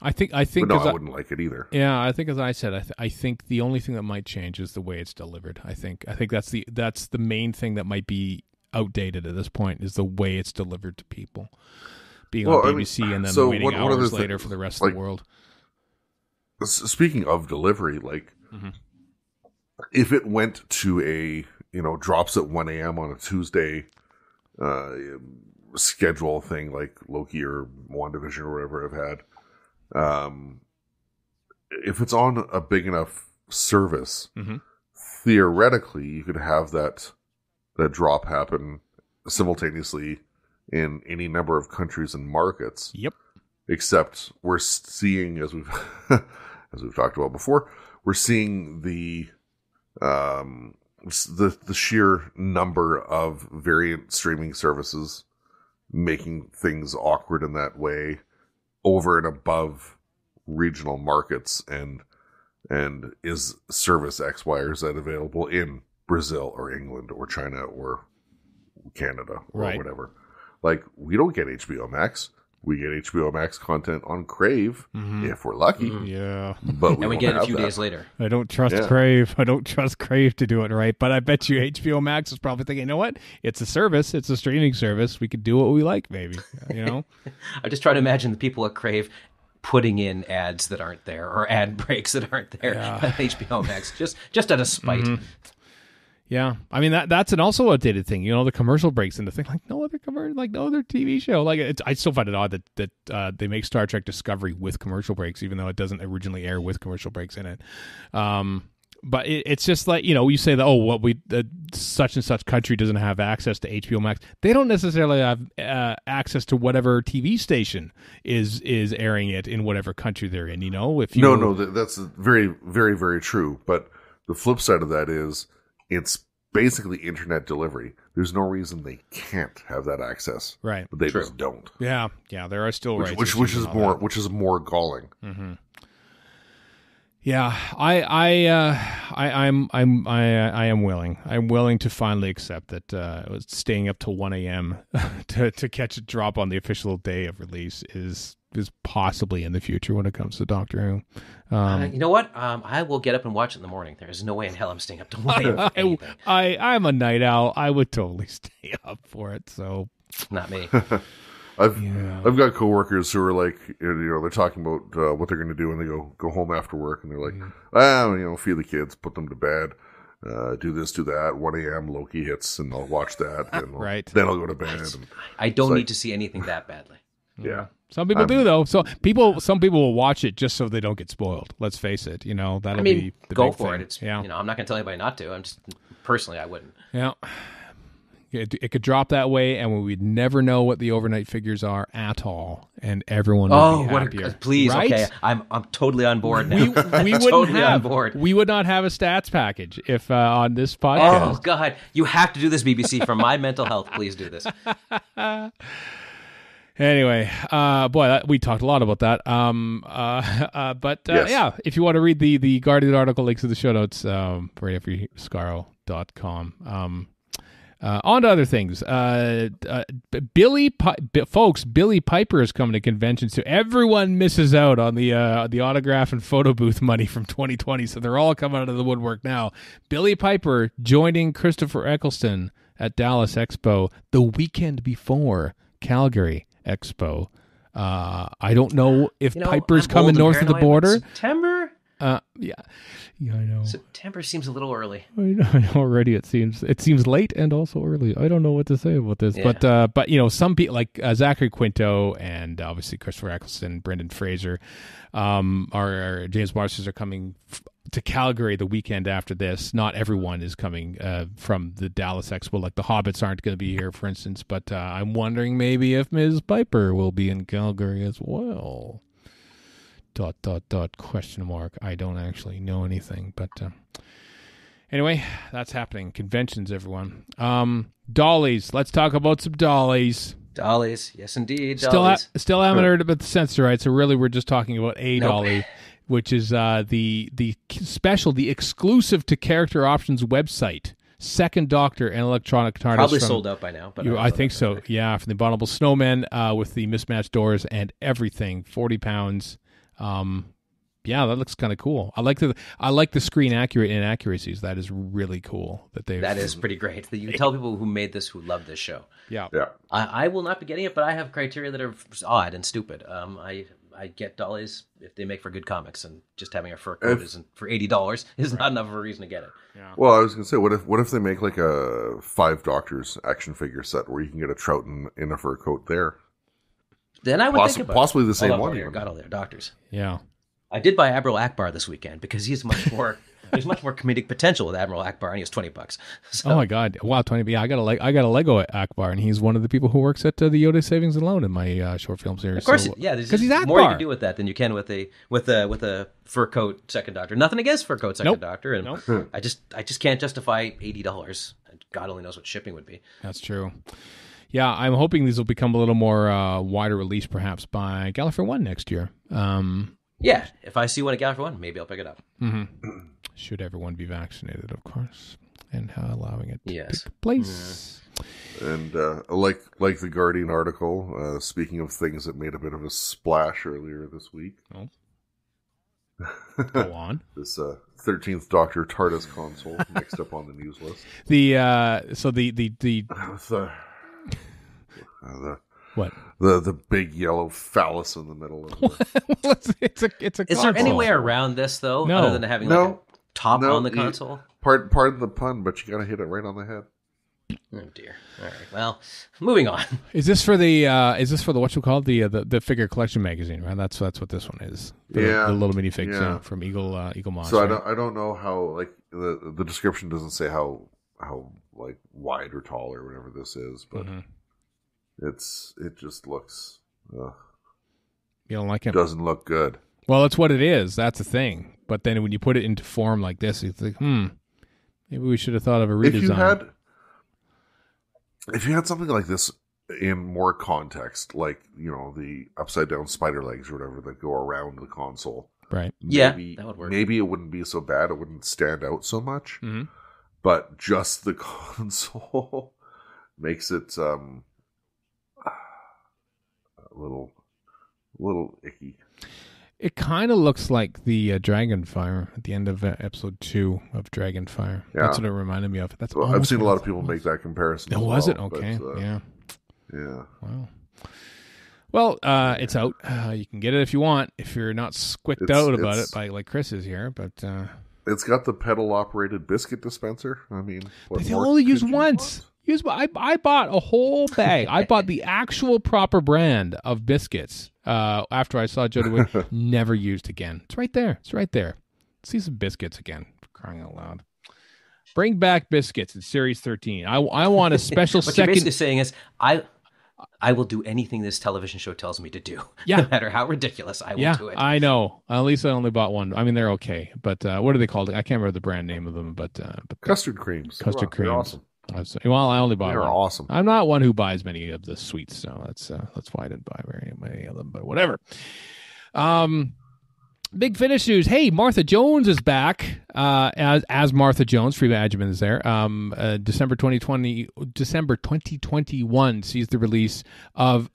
[SPEAKER 2] I think.
[SPEAKER 4] But no, I wouldn't like it either.
[SPEAKER 2] Yeah, I think, as I said, I think the only thing that might change is the way it's delivered. I think that's the main thing that might be outdated at this point, is the way it's delivered to people, being on BBC and then waiting hours later for the rest of the world.
[SPEAKER 4] Speaking of delivery, like if it went to a drops at 1 a.m. on a Tuesday schedule thing like Loki or WandaVision or whatever I've had. If it's on a big enough service, theoretically, you could have that drop happen simultaneously in any number of countries and markets.
[SPEAKER 2] Yep.
[SPEAKER 4] Except we're seeing, as we've as we've talked about before, we're seeing the sheer number of variant streaming services making things awkward in that way over and above regional markets, and is service X, Y, or Z available in Brazil or England or China or Canada or whatever. Like, we don't get HBO Max. We get HBO Max content on Crave if we're lucky.
[SPEAKER 2] Yeah.
[SPEAKER 4] But
[SPEAKER 3] we get it a few days later.
[SPEAKER 2] I don't trust Crave. I don't trust Crave to do it right. But I bet you HBO Max is probably thinking, you know what? It's a service. It's a streaming service. We could do what we like, maybe. You know?
[SPEAKER 3] I just try to imagine the people at Crave putting in ads that aren't there, or ad breaks that aren't there on HBO Max, just out of spite.
[SPEAKER 2] Yeah, I mean that's an also outdated thing. You know, the commercial breaks and the thing, like no other TV show. Like I still find it odd that they make Star Trek Discovery with commercial breaks, even though it doesn't originally air with commercial breaks in it. But it's just like, you know, you say that such and such country doesn't have access to HBO Max. They don't necessarily have access to whatever TV station is airing it in whatever country they're in. You know, if you
[SPEAKER 4] that's very, very, very true. But the flip side of that is, it's basically internet delivery. There's no reason they can't have that access,
[SPEAKER 2] right?
[SPEAKER 4] But they just don't.
[SPEAKER 2] Yeah, there are still rights,
[SPEAKER 4] which is more galling.
[SPEAKER 2] Mm-hmm. Yeah, I am willing. I'm willing to finally accept that staying up till 1 a.m. to catch a drop on the official day of release is possibly in the future when it comes to Doctor Who.
[SPEAKER 3] You know what? I will get up and watch it in the morning. There's no way in hell I'm staying up till 1 a.m.
[SPEAKER 2] I'm a night owl. I would totally stay up for it. So
[SPEAKER 3] not me.
[SPEAKER 4] I've got coworkers who are like, you know, they're talking about what they're going to do when they go home after work, and they're like, you know, feed the kids, put them to bed, do this, do that. 1 a.m. Loki hits, and I'll watch that, and then I'll go to bed. And
[SPEAKER 3] I don't need to see anything that badly.
[SPEAKER 4] Yeah.
[SPEAKER 2] Some people do, though. So some people will watch it just so they don't get spoiled. Let's face it. You know, that'll be the
[SPEAKER 3] go
[SPEAKER 2] big
[SPEAKER 3] for
[SPEAKER 2] thing.
[SPEAKER 3] it. It's you know, I'm not going to tell anybody not to. I'm just personally, I wouldn't.
[SPEAKER 2] Yeah. It could drop that way, and we'd never know what the overnight figures are at all, and everyone would be happier.
[SPEAKER 3] Please,
[SPEAKER 2] right?
[SPEAKER 3] Okay, I'm totally on board now.
[SPEAKER 2] We wouldn't
[SPEAKER 3] totally
[SPEAKER 2] on
[SPEAKER 3] board.
[SPEAKER 2] We would not have a stats package if on this podcast.
[SPEAKER 3] Oh God, you have to do this, BBC, for my mental health. Please do this.
[SPEAKER 2] Anyway, we talked a lot about that. Yeah, if you want to read the Guardian article, links in the show notes, right up Skaro.com. On to other things. Billy Piper is coming to conventions, so everyone misses out on the autograph and photo booth money from 2020. So they're all coming out of the woodwork now. Billy Piper joining Christopher Eccleston at Dallas Expo the weekend before Calgary Expo. I don't know if Piper's coming north of the border.
[SPEAKER 3] September?
[SPEAKER 2] Yeah, I know.
[SPEAKER 3] September seems a little early.
[SPEAKER 2] I know already. It seems late and also early. I don't know what to say about this, but you know, some people like Zachary Quinto and obviously Christopher Eccleston, Brendan Fraser, our James Marsters are coming to Calgary the weekend after this. Not everyone is coming from the Dallas Expo. Like the Hobbits aren't going to be here, for instance. But I'm wondering maybe if Ms. Piper will be in Calgary as well. ... question mark. I don't actually know anything, but anyway, that's happening. Conventions, everyone. Dollies. Let's talk about some dollies.
[SPEAKER 3] Dollies, yes, indeed. Dollies.
[SPEAKER 2] Still haven't heard about the Censorite, so really we're just talking about a dolly, which is the special, the exclusive to Character Options website. Second Doctor and Electronic TARDIS.
[SPEAKER 3] Probably sold out by now. But
[SPEAKER 2] I think so. Yeah, from the Abominable Snowman with the mismatched doors and everything. 40 pounds. Yeah, that looks kind of cool. I like the screen accurate inaccuracies. That is really cool. That
[SPEAKER 3] is pretty great. You tell people who made this who love this show.
[SPEAKER 2] Yeah.
[SPEAKER 3] I will not be getting it, but I have criteria that are odd and stupid. I get dollies if they make for good comics, and just having a fur coat isn't for $80 is not enough of a reason to get it.
[SPEAKER 4] Yeah. Well, I was going to say, what if they make like a 5 Doctors action figure set where you can get a trout in a fur coat there?
[SPEAKER 3] Then I would think about
[SPEAKER 4] possibly the same one.
[SPEAKER 3] Got all their Doctors.
[SPEAKER 2] Yeah.
[SPEAKER 3] I did buy Abril Akbar this weekend because he's much more There's much more comedic potential with Admiral Akbar, and he was $20. So,
[SPEAKER 2] Oh my God! Wow, 20. Yeah, I got a Lego at Akbar, and he's one of the people who works at the Yoda Savings and Loan in my short film series.
[SPEAKER 3] of course,
[SPEAKER 2] So,
[SPEAKER 3] yeah. There's
[SPEAKER 2] 'cause he's
[SPEAKER 3] more you
[SPEAKER 2] Akbar.
[SPEAKER 3] can do with that than you can with a fur coat second doctor. Nothing against fur coat second
[SPEAKER 2] Nope.
[SPEAKER 3] doctor, and I just can't justify $80. God only knows what shipping would be.
[SPEAKER 2] That's true. Yeah, I'm hoping these will become a little more wider release, perhaps by Gallifrey 1 next year.
[SPEAKER 3] Yeah, if I see one at Gallifrey 1, maybe I'll pick it up.
[SPEAKER 2] Should everyone be vaccinated, of course, and allowing it to
[SPEAKER 3] Yes.
[SPEAKER 2] take place.
[SPEAKER 4] And like the Guardian article, speaking of things that made a bit of a splash earlier this week,
[SPEAKER 2] Go on.
[SPEAKER 4] this 13th Doctor TARDIS console next up on the news list.
[SPEAKER 2] The what?
[SPEAKER 4] The big yellow phallus in the middle of the...
[SPEAKER 2] it's a
[SPEAKER 3] Is
[SPEAKER 2] console.
[SPEAKER 3] there any way around this, though,
[SPEAKER 2] No.
[SPEAKER 3] other than having like a top on the
[SPEAKER 4] you-
[SPEAKER 3] console?
[SPEAKER 4] Pardon the pun, but you gotta hit it right on the head.
[SPEAKER 3] Oh, dear. All right, well, moving on.
[SPEAKER 2] Is this for the what you call the figure collection magazine? Right. That's what this one is.
[SPEAKER 4] Yeah.
[SPEAKER 2] The little minifigs
[SPEAKER 4] Yeah.
[SPEAKER 2] from Eagle Moss.
[SPEAKER 4] So
[SPEAKER 2] right?
[SPEAKER 4] I don't know how, like, the description doesn't say how like wide or tall or whatever this is, but it just looks
[SPEAKER 2] You don't like it?
[SPEAKER 4] doesn't look good.
[SPEAKER 2] Well, that's what it is. That's the thing. But then when you put it into form like this, it's like, maybe we should have thought of a redesign.
[SPEAKER 4] If you had something like this in more context, like, the upside down spider legs or whatever that go around the console,
[SPEAKER 2] Right.
[SPEAKER 3] Yeah, that would work.
[SPEAKER 4] Maybe it wouldn't be so bad. It wouldn't stand out so much.
[SPEAKER 2] Mm-hmm.
[SPEAKER 4] But just the console makes it a little icky.
[SPEAKER 2] It kind of looks like the Dragonfire at the end of episode 2 of Dragonfire.
[SPEAKER 4] Yeah.
[SPEAKER 2] That's what it reminded me of. That's
[SPEAKER 4] Well, I've seen a lot of people make that comparison.
[SPEAKER 2] Oh,
[SPEAKER 4] as
[SPEAKER 2] was
[SPEAKER 4] well,
[SPEAKER 2] it? Okay.
[SPEAKER 4] but,
[SPEAKER 2] Yeah.
[SPEAKER 4] Yeah.
[SPEAKER 2] Wow. Well, it's out. You can get it if you want. If you're not squicked out about it by like Chris is here, but
[SPEAKER 4] It's got the pedal-operated biscuit dispenser. I mean, what
[SPEAKER 2] they
[SPEAKER 4] more
[SPEAKER 2] only use
[SPEAKER 4] could you
[SPEAKER 2] once. I bought a whole bag. I bought the actual proper brand of biscuits after I saw Jodie Whittaker. Never used again. It's right there. See some biscuits again. For crying out loud. Bring back biscuits in Series 13. I want a special
[SPEAKER 3] What you're
[SPEAKER 2] second.
[SPEAKER 3] basically saying is, I will do anything this television show tells me to do.
[SPEAKER 2] Yeah.
[SPEAKER 3] No matter how ridiculous, I will do it.
[SPEAKER 2] I know. At least I only bought one. I mean, they're okay. But what are they called? I can't remember the brand name of them. But
[SPEAKER 4] Custard creams.
[SPEAKER 2] Custard
[SPEAKER 4] They're
[SPEAKER 2] creams.
[SPEAKER 4] awesome.
[SPEAKER 2] Well, I only bought
[SPEAKER 4] They're
[SPEAKER 2] one.
[SPEAKER 4] awesome.
[SPEAKER 2] I'm not one who buys many of the sweets, so that's why I didn't buy very many of them. But whatever. Big Finish news. Hey, Martha Jones is back as Martha Jones. Free Adjuman is there. December 2021 sees the release of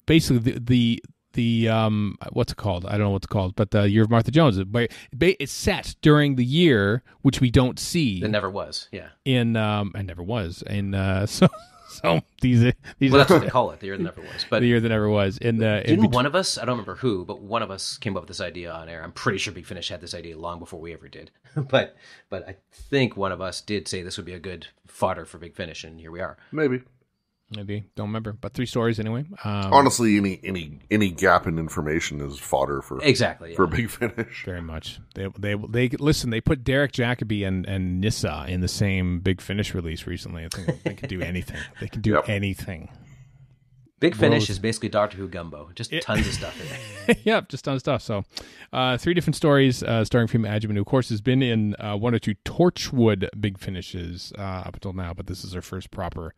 [SPEAKER 2] basically the what's it called? I don't know what it's called, but the Year of Martha Jones. It's set during the year which we don't see.
[SPEAKER 3] It never was. Yeah.
[SPEAKER 2] And never was. And so these
[SPEAKER 3] Well, that's what they call it. The year that never was. But
[SPEAKER 2] the year that never was.
[SPEAKER 3] didn't one of us? I don't remember who, but one of us came up with this idea on air. I'm pretty sure Big Finish had this idea long before we ever did. but I think one of us did say this would be a good fodder for Big Finish, and here we are.
[SPEAKER 4] Maybe.
[SPEAKER 2] Don't remember, but 3 stories anyway.
[SPEAKER 4] Honestly, any gap in information is fodder for
[SPEAKER 3] Exactly. Yeah.
[SPEAKER 4] for Big Finish.
[SPEAKER 2] Very much. They listen. They put Derek Jacobi and Nissa in the same Big Finish release recently. I think they can do anything. They can do anything.
[SPEAKER 3] Big Finish is basically Doctor Who gumbo. Just tons of stuff in it.
[SPEAKER 2] Yep, just tons of stuff. So, 3 different stories starring Freema Agyeman, who of course has been in 1 or 2 Torchwood Big Finishes up until now, but this is her first proper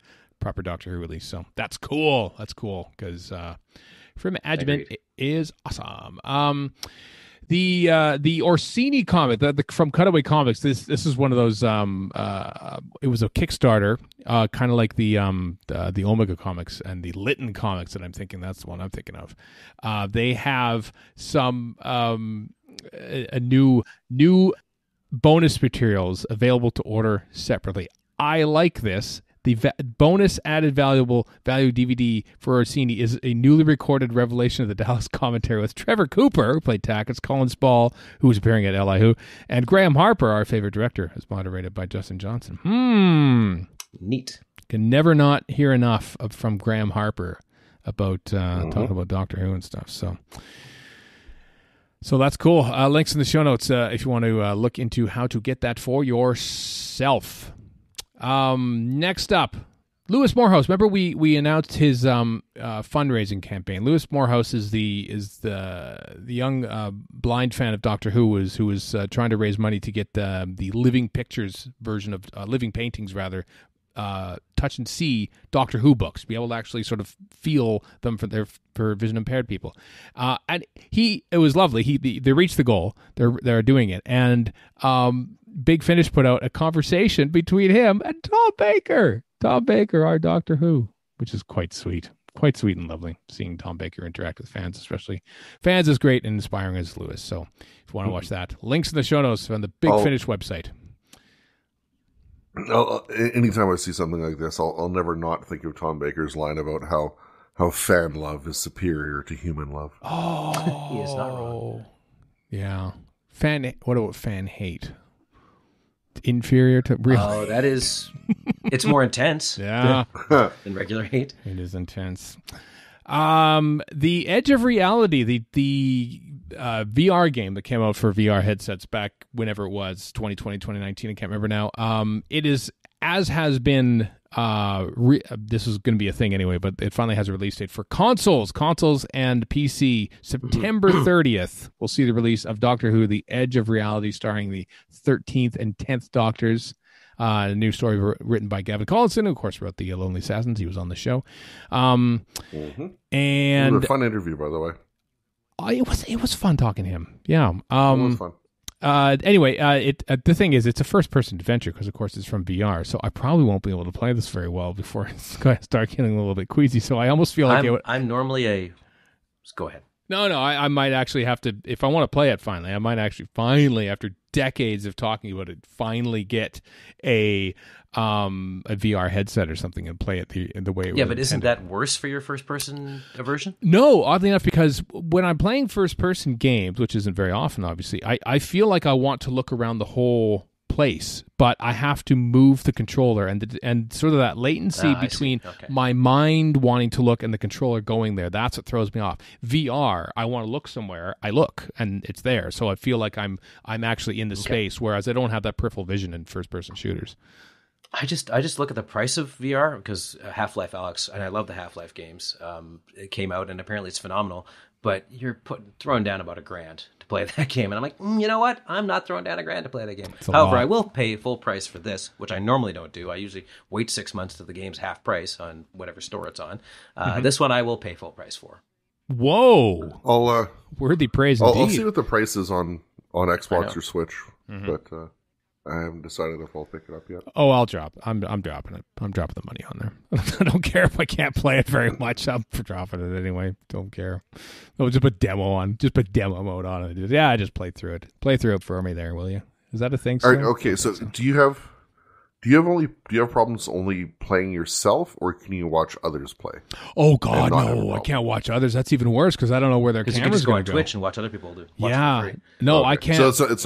[SPEAKER 2] Doctor Who release. So that's cool. Because Freema Agyeman is awesome. The Orsini comic from Cutaway Comics. This is one of those. It was a Kickstarter, kind of like the Omega comics and the Lytton comics that I'm thinking. That's the one I'm thinking of. They have some a new bonus materials available to order separately. I like this. The bonus added value DVD for Orsini is a newly recorded revelation of the Dallas commentary with Trevor Cooper, who played Tackett, Colin Spall, who was appearing at Elihu, and Graham Harper, our favorite director, as moderated by Justin Johnson.
[SPEAKER 3] Neat.
[SPEAKER 2] Can never not hear enough from Graham Harper about talking about Doctor Who and stuff. So So that's cool. Links in the show notes if you want to look into how to get that for yourself. Next up, Lewis Morehouse. Remember we announced his fundraising campaign. Lewis Morehouse is the young blind fan of Doctor Who who was trying to raise money to get the living pictures version of living paintings rather. Touch and see Doctor Who books, be able to actually sort of feel them for vision impaired people, and it was lovely. They reached the goal. They're doing it, and Big Finish put out a conversation between him and Tom Baker. Tom Baker, our Doctor Who, which is quite sweet and lovely. Seeing Tom Baker interact with fans, especially fans, is great and inspiring as Lewis. So if you want to watch that, links in the show notes on the Big Finish website.
[SPEAKER 4] Anytime I see something like this, I'll never not think of Tom Baker's line about how fan love is superior to human love.
[SPEAKER 2] Oh,
[SPEAKER 3] he is not wrong.
[SPEAKER 2] Yeah, what about fan hate? Inferior to real.
[SPEAKER 3] Oh, that is. It's more intense.
[SPEAKER 2] Yeah,
[SPEAKER 3] than regular hate.
[SPEAKER 2] It is intense. The Edge of Reality, the VR game that came out for VR headsets back whenever it was, 2020, 2019, I can't remember now. It is, as has been, this is going to be a thing anyway, but it finally has a release date for consoles and PC. September 30th, we'll see the release of Doctor Who, The Edge of Reality, starring the 13th and 10th Doctors. A new story written by Gavin Collinson, who of course wrote The Lonely Assassins. He was on the show. And
[SPEAKER 4] it was a fun interview, by the way.
[SPEAKER 2] It was fun talking to him. Yeah.
[SPEAKER 4] It was fun.
[SPEAKER 2] Anyway, the thing is, it's a first-person adventure because, of course, it's from VR. So I probably won't be able to play this very well before it's going to start getting a little bit queasy. So I almost feel like
[SPEAKER 3] I'm normally a. Just go ahead.
[SPEAKER 2] No, I might actually have to, if I want to play it finally, I might actually finally, after decades of talking about it, finally get a VR headset or something and play it the way it was.
[SPEAKER 3] Yeah, but isn't that worse for your first-person aversion?
[SPEAKER 2] No, oddly enough, because when I'm playing first-person games, which isn't very often, obviously, I feel like I want to look around the whole place, but I have to move the controller and sort of that latency between my mind wanting to look and the controller going there. That's what throws me off. VR, I want to look somewhere, I look and it's there, so I feel like I'm actually in the space, whereas I don't have that peripheral vision in first-person shooters.
[SPEAKER 3] I just look at the price of VR because Half-Life Alyx, and I love the Half-Life games. It came out and apparently it's phenomenal, but you're throwing down about $1,000 to play that game, and I'm like, you know what? I'm not throwing down $1,000 to play that game. However, I will pay full price for this, which I normally don't do. I usually wait 6 months till the game's half price on whatever store it's on. This one I will pay full price for.
[SPEAKER 2] Whoa!
[SPEAKER 4] I'll
[SPEAKER 2] worthy praise indeed.
[SPEAKER 4] I'll see what the price is on Xbox or Switch, but I haven't decided if I'll pick it up yet.
[SPEAKER 2] Oh, I'm dropping it. I'm dropping the money on there. I don't care if I can't play it very much. I'm dropping it anyway. Don't care. Oh, just put demo on. Just put demo mode on it. Yeah, I just play through it. Play through it for me there, will you? Is that a thing?
[SPEAKER 4] All right, okay, so do you have problems only playing yourself, or can you watch others play?
[SPEAKER 2] Oh God, no! I can't watch others. That's even worse because I don't know where their cameras
[SPEAKER 3] go on Twitch and watch other people do.
[SPEAKER 2] Yeah, no, I can't.
[SPEAKER 4] So it's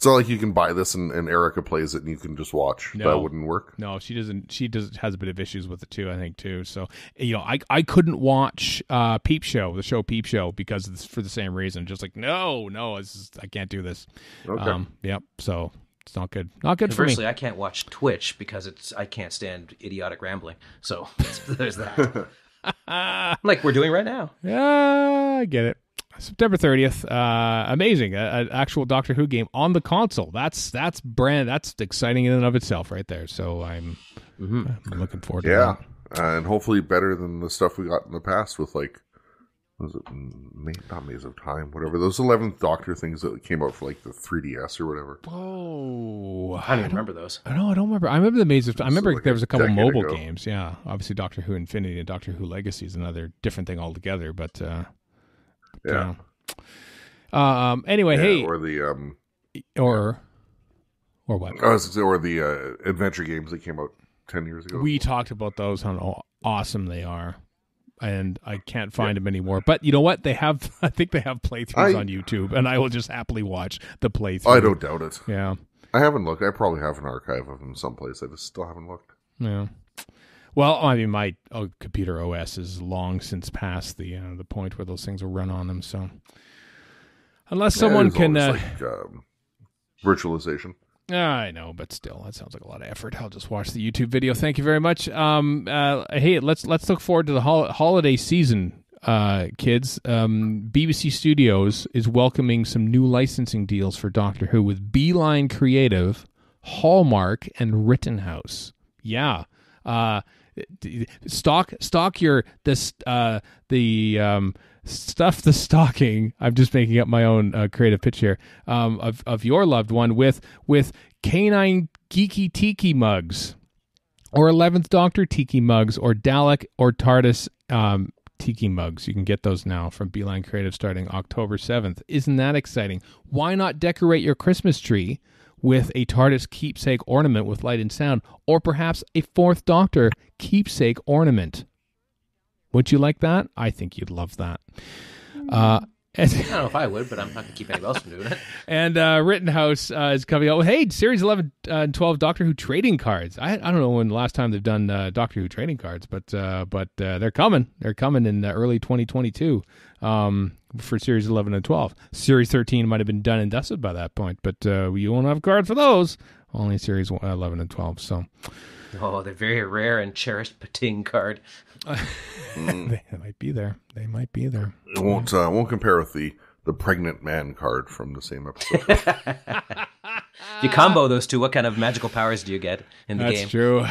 [SPEAKER 4] not like you can buy this and Erica plays it and you can just watch. No. That wouldn't work.
[SPEAKER 2] No, she doesn't. She has a bit of issues with it too, I think too. So I couldn't watch Peep Show, the show Peep Show, because it's for the same reason. Just like no, I can't do this.
[SPEAKER 4] Okay.
[SPEAKER 2] Yep. So it's not good. Not good for me.
[SPEAKER 3] Conversely, I can't watch Twitch because I can't stand idiotic rambling. So there's that. Like we're doing right now.
[SPEAKER 2] Yeah, I get it. September 30th, amazing, an actual Doctor Who game on the console. That's exciting in and of itself, right there. So I'm looking forward to that.
[SPEAKER 4] Yeah, and hopefully better than the stuff we got in the past with was it not Maze of Time, whatever those 11th Doctor things that came out for the 3DS or whatever.
[SPEAKER 2] Oh,
[SPEAKER 3] I don't even remember those.
[SPEAKER 2] I don't remember. I remember the Maze of Time. I remember there was a couple mobile games. Yeah, obviously Doctor Who Infinity and Doctor Who Legacy is another different thing altogether, but.
[SPEAKER 4] Yeah.
[SPEAKER 2] Anyway, hey.
[SPEAKER 4] Or the
[SPEAKER 2] or what?
[SPEAKER 4] Or the adventure games that came out 10 years ago.
[SPEAKER 2] We talked about those, how awesome they are, and I can't find them anymore. But you know what? I think they have playthroughs on YouTube, and I will just happily watch the playthrough.
[SPEAKER 4] I don't doubt it.
[SPEAKER 2] Yeah.
[SPEAKER 4] I haven't looked. I probably have an archive of them someplace. I just still haven't looked.
[SPEAKER 2] Yeah. Well, I mean, my computer OS is long since past the point where those things will run on them. So, Unless someone can...
[SPEAKER 4] virtualization.
[SPEAKER 2] I know, but still, that sounds like a lot of effort. I'll just watch the YouTube video. Thank you very much. Hey, let's look forward to the holiday season, kids. BBC Studios is welcoming some new licensing deals for Doctor Who with Beeline Creative, Hallmark, and Rittenhouse. Yeah. Stock your stuff the stocking. I'm just making up my own creative pitch here of your loved one with canine geeky tiki mugs, or 11th Doctor tiki mugs, or Dalek or TARDIS tiki mugs. You can get those now from Beeline Creative starting October 7th. Isn't that exciting? Why not decorate your Christmas tree with a TARDIS keepsake ornament with light and sound, or perhaps a 4th Doctor keepsake ornament? Would you like that? I think you'd love that.
[SPEAKER 3] I don't know if I would, but I'm not going to keep anyone else from doing it.
[SPEAKER 2] And Rittenhouse is coming out. Hey, Series 11 and 12 Doctor Who trading cards. I don't know when the last time they've done Doctor Who trading cards, but they're coming. They're coming in early 2022 for Series 11 and 12. Series 13 might have been done and dusted by that point, but you won't have cards for those. Only Series 11 and 12. So.
[SPEAKER 3] Oh, the very rare and cherished Pating card.
[SPEAKER 2] They might be there. They might be there.
[SPEAKER 4] It won't compare with the pregnant man card from the same episode.
[SPEAKER 3] If you combo those two, what kind of magical powers do you get in the game?
[SPEAKER 2] That's true.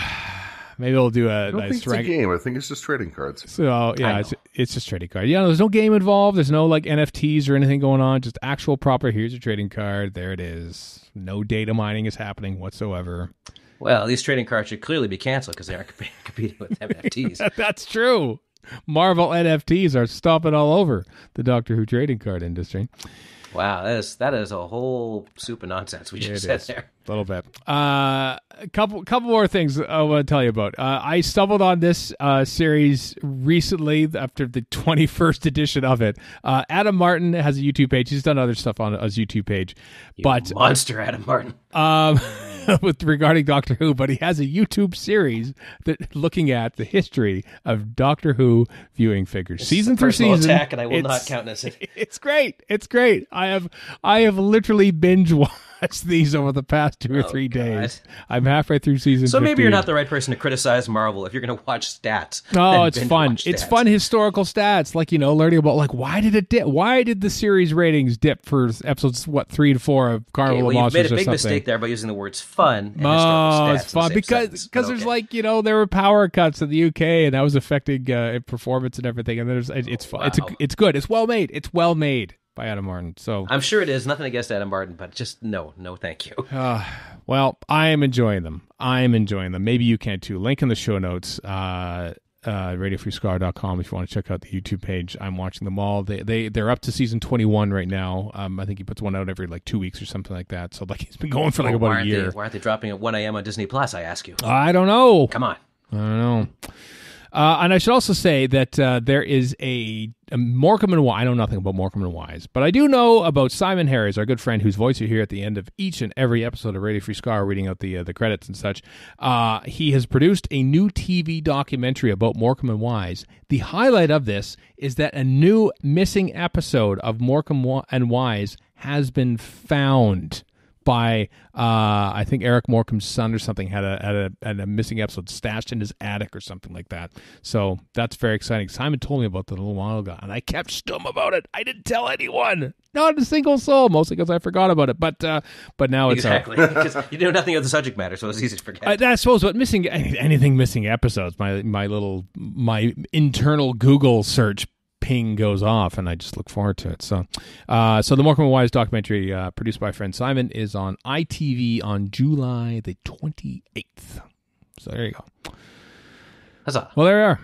[SPEAKER 2] Maybe we'll do
[SPEAKER 4] I don't think it's a game. I think it's just trading cards.
[SPEAKER 2] So yeah, it's just trading card. Yeah, there's no game involved. There's no like NFTs or anything going on. Just actual proper. Here's your trading card. There it is. No data mining is happening whatsoever.
[SPEAKER 3] Well, these trading cards should clearly be canceled because they aren't competing with NFTs.
[SPEAKER 2] That's true. Marvel NFTs are stomping all over the Doctor Who trading card industry.
[SPEAKER 3] Wow, that is a whole soup of nonsense we just said there.
[SPEAKER 2] A little bit. A couple more things I want to tell you about. I stumbled on this series recently after the 21st edition of it. Adam Martin has a YouTube page. He's done other stuff on his YouTube page.
[SPEAKER 3] Monster Adam Martin.
[SPEAKER 2] Regarding Doctor Who, but he has a YouTube series that looking at the history of Doctor Who viewing figures, season through season.
[SPEAKER 3] Attack, and I will not countenance it.
[SPEAKER 2] It's great. It's great. I have literally binge watched these over the past 2 or 3 days. I'm halfway through season.
[SPEAKER 3] So
[SPEAKER 2] 15.
[SPEAKER 3] Maybe you're not the right person to criticize Marvel if you're going to watch stats.
[SPEAKER 2] Oh, it's fun. It's fun historical stats, like learning about why did it dip? Why did the series ratings dip for episodes 3 to 4 of Carnival of Monsters?
[SPEAKER 3] You've made a big mistake there by using the words fun. And
[SPEAKER 2] it's fun because there's there were power cuts in the UK and that was affecting performance and everything. And it's fun. Wow. It's good. It's well made. It's well made by Adam Martin. So
[SPEAKER 3] I'm sure it is. Nothing against Adam Martin, but just no, thank you.
[SPEAKER 2] Well, I am enjoying them. Maybe you can too. Link in the show notes. RadioFreeScar.com if you want to check out the YouTube page. I'm watching them all. They're up to season 21 right now. I think he puts one out every 2 weeks or something like that. So he's been going for about a year.
[SPEAKER 3] Why aren't they dropping at 1 a.m. on Disney Plus? I ask you.
[SPEAKER 2] I don't know.
[SPEAKER 3] Come on.
[SPEAKER 2] I don't know. And I should also say that there is a Morecambe and Wise. I know nothing about Morecambe and Wise, but I do know about Simon Harris, our good friend, whose voice you hear at the end of each and every episode of Radio Free Scar, reading out the credits and such. He has produced a new TV documentary about Morecambe and Wise. The highlight of this is that a new missing episode of Morecambe and Wise has been found by I think Eric Morecambe's son or something had a missing episode stashed in his attic or something like that. So that's very exciting. Simon told me about that a little while ago, and I kept stum about it. I didn't tell anyone, not a single soul, mostly because I forgot about it. But now it's
[SPEAKER 3] exactly because you know nothing of the subject matter, so it's easy to forget.
[SPEAKER 2] I suppose, but missing episodes, my internal Google search ping goes off, and I just look forward to it. So the Morecambe and Wise documentary, produced by friend Simon, is on ITV on July the 28th. So there you go.
[SPEAKER 3] Huzzah.
[SPEAKER 2] Well, there we are.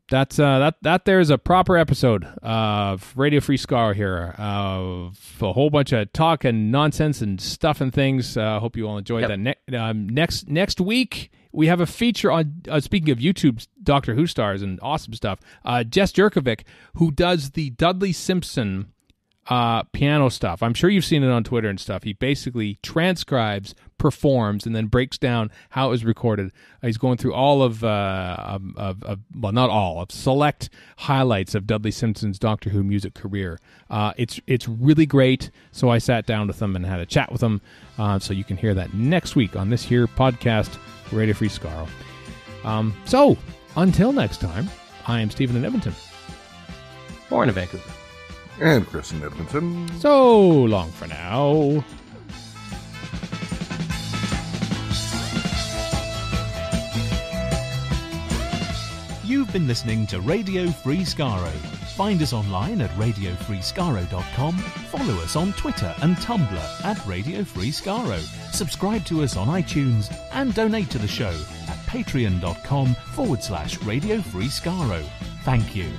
[SPEAKER 2] That's that. There's a proper episode of Radio Free Scar here, of a whole bunch of talk and nonsense and stuff and things. Hope you all enjoyed that. Next week we have a feature on. Speaking of YouTube Doctor Who stars and awesome stuff, Jess Jerkovic, who does the Dudley Simpson piano stuff. I'm sure you've seen it on Twitter and stuff. He basically transcribes performs and then breaks down how it was recorded. He's going through all of not all, of select highlights of Dudley Simpson's Doctor Who music career. It's really great, so I sat down with him and had a chat with him, so you can hear that next week on this here podcast, Radio Free Skaro. So, until next time, I am Stephen in Edmonton.
[SPEAKER 3] Born in Vancouver.
[SPEAKER 4] And Chris in Edmonton.
[SPEAKER 2] So long for now.
[SPEAKER 6] You've been listening to Radio Free Skaro. Find us online at radiofreeskaro.com. Follow us on Twitter and Tumblr at Radio Free Skaro. Subscribe to us on iTunes and donate to the show at patreon.com/Radio Free Skaro. Thank you.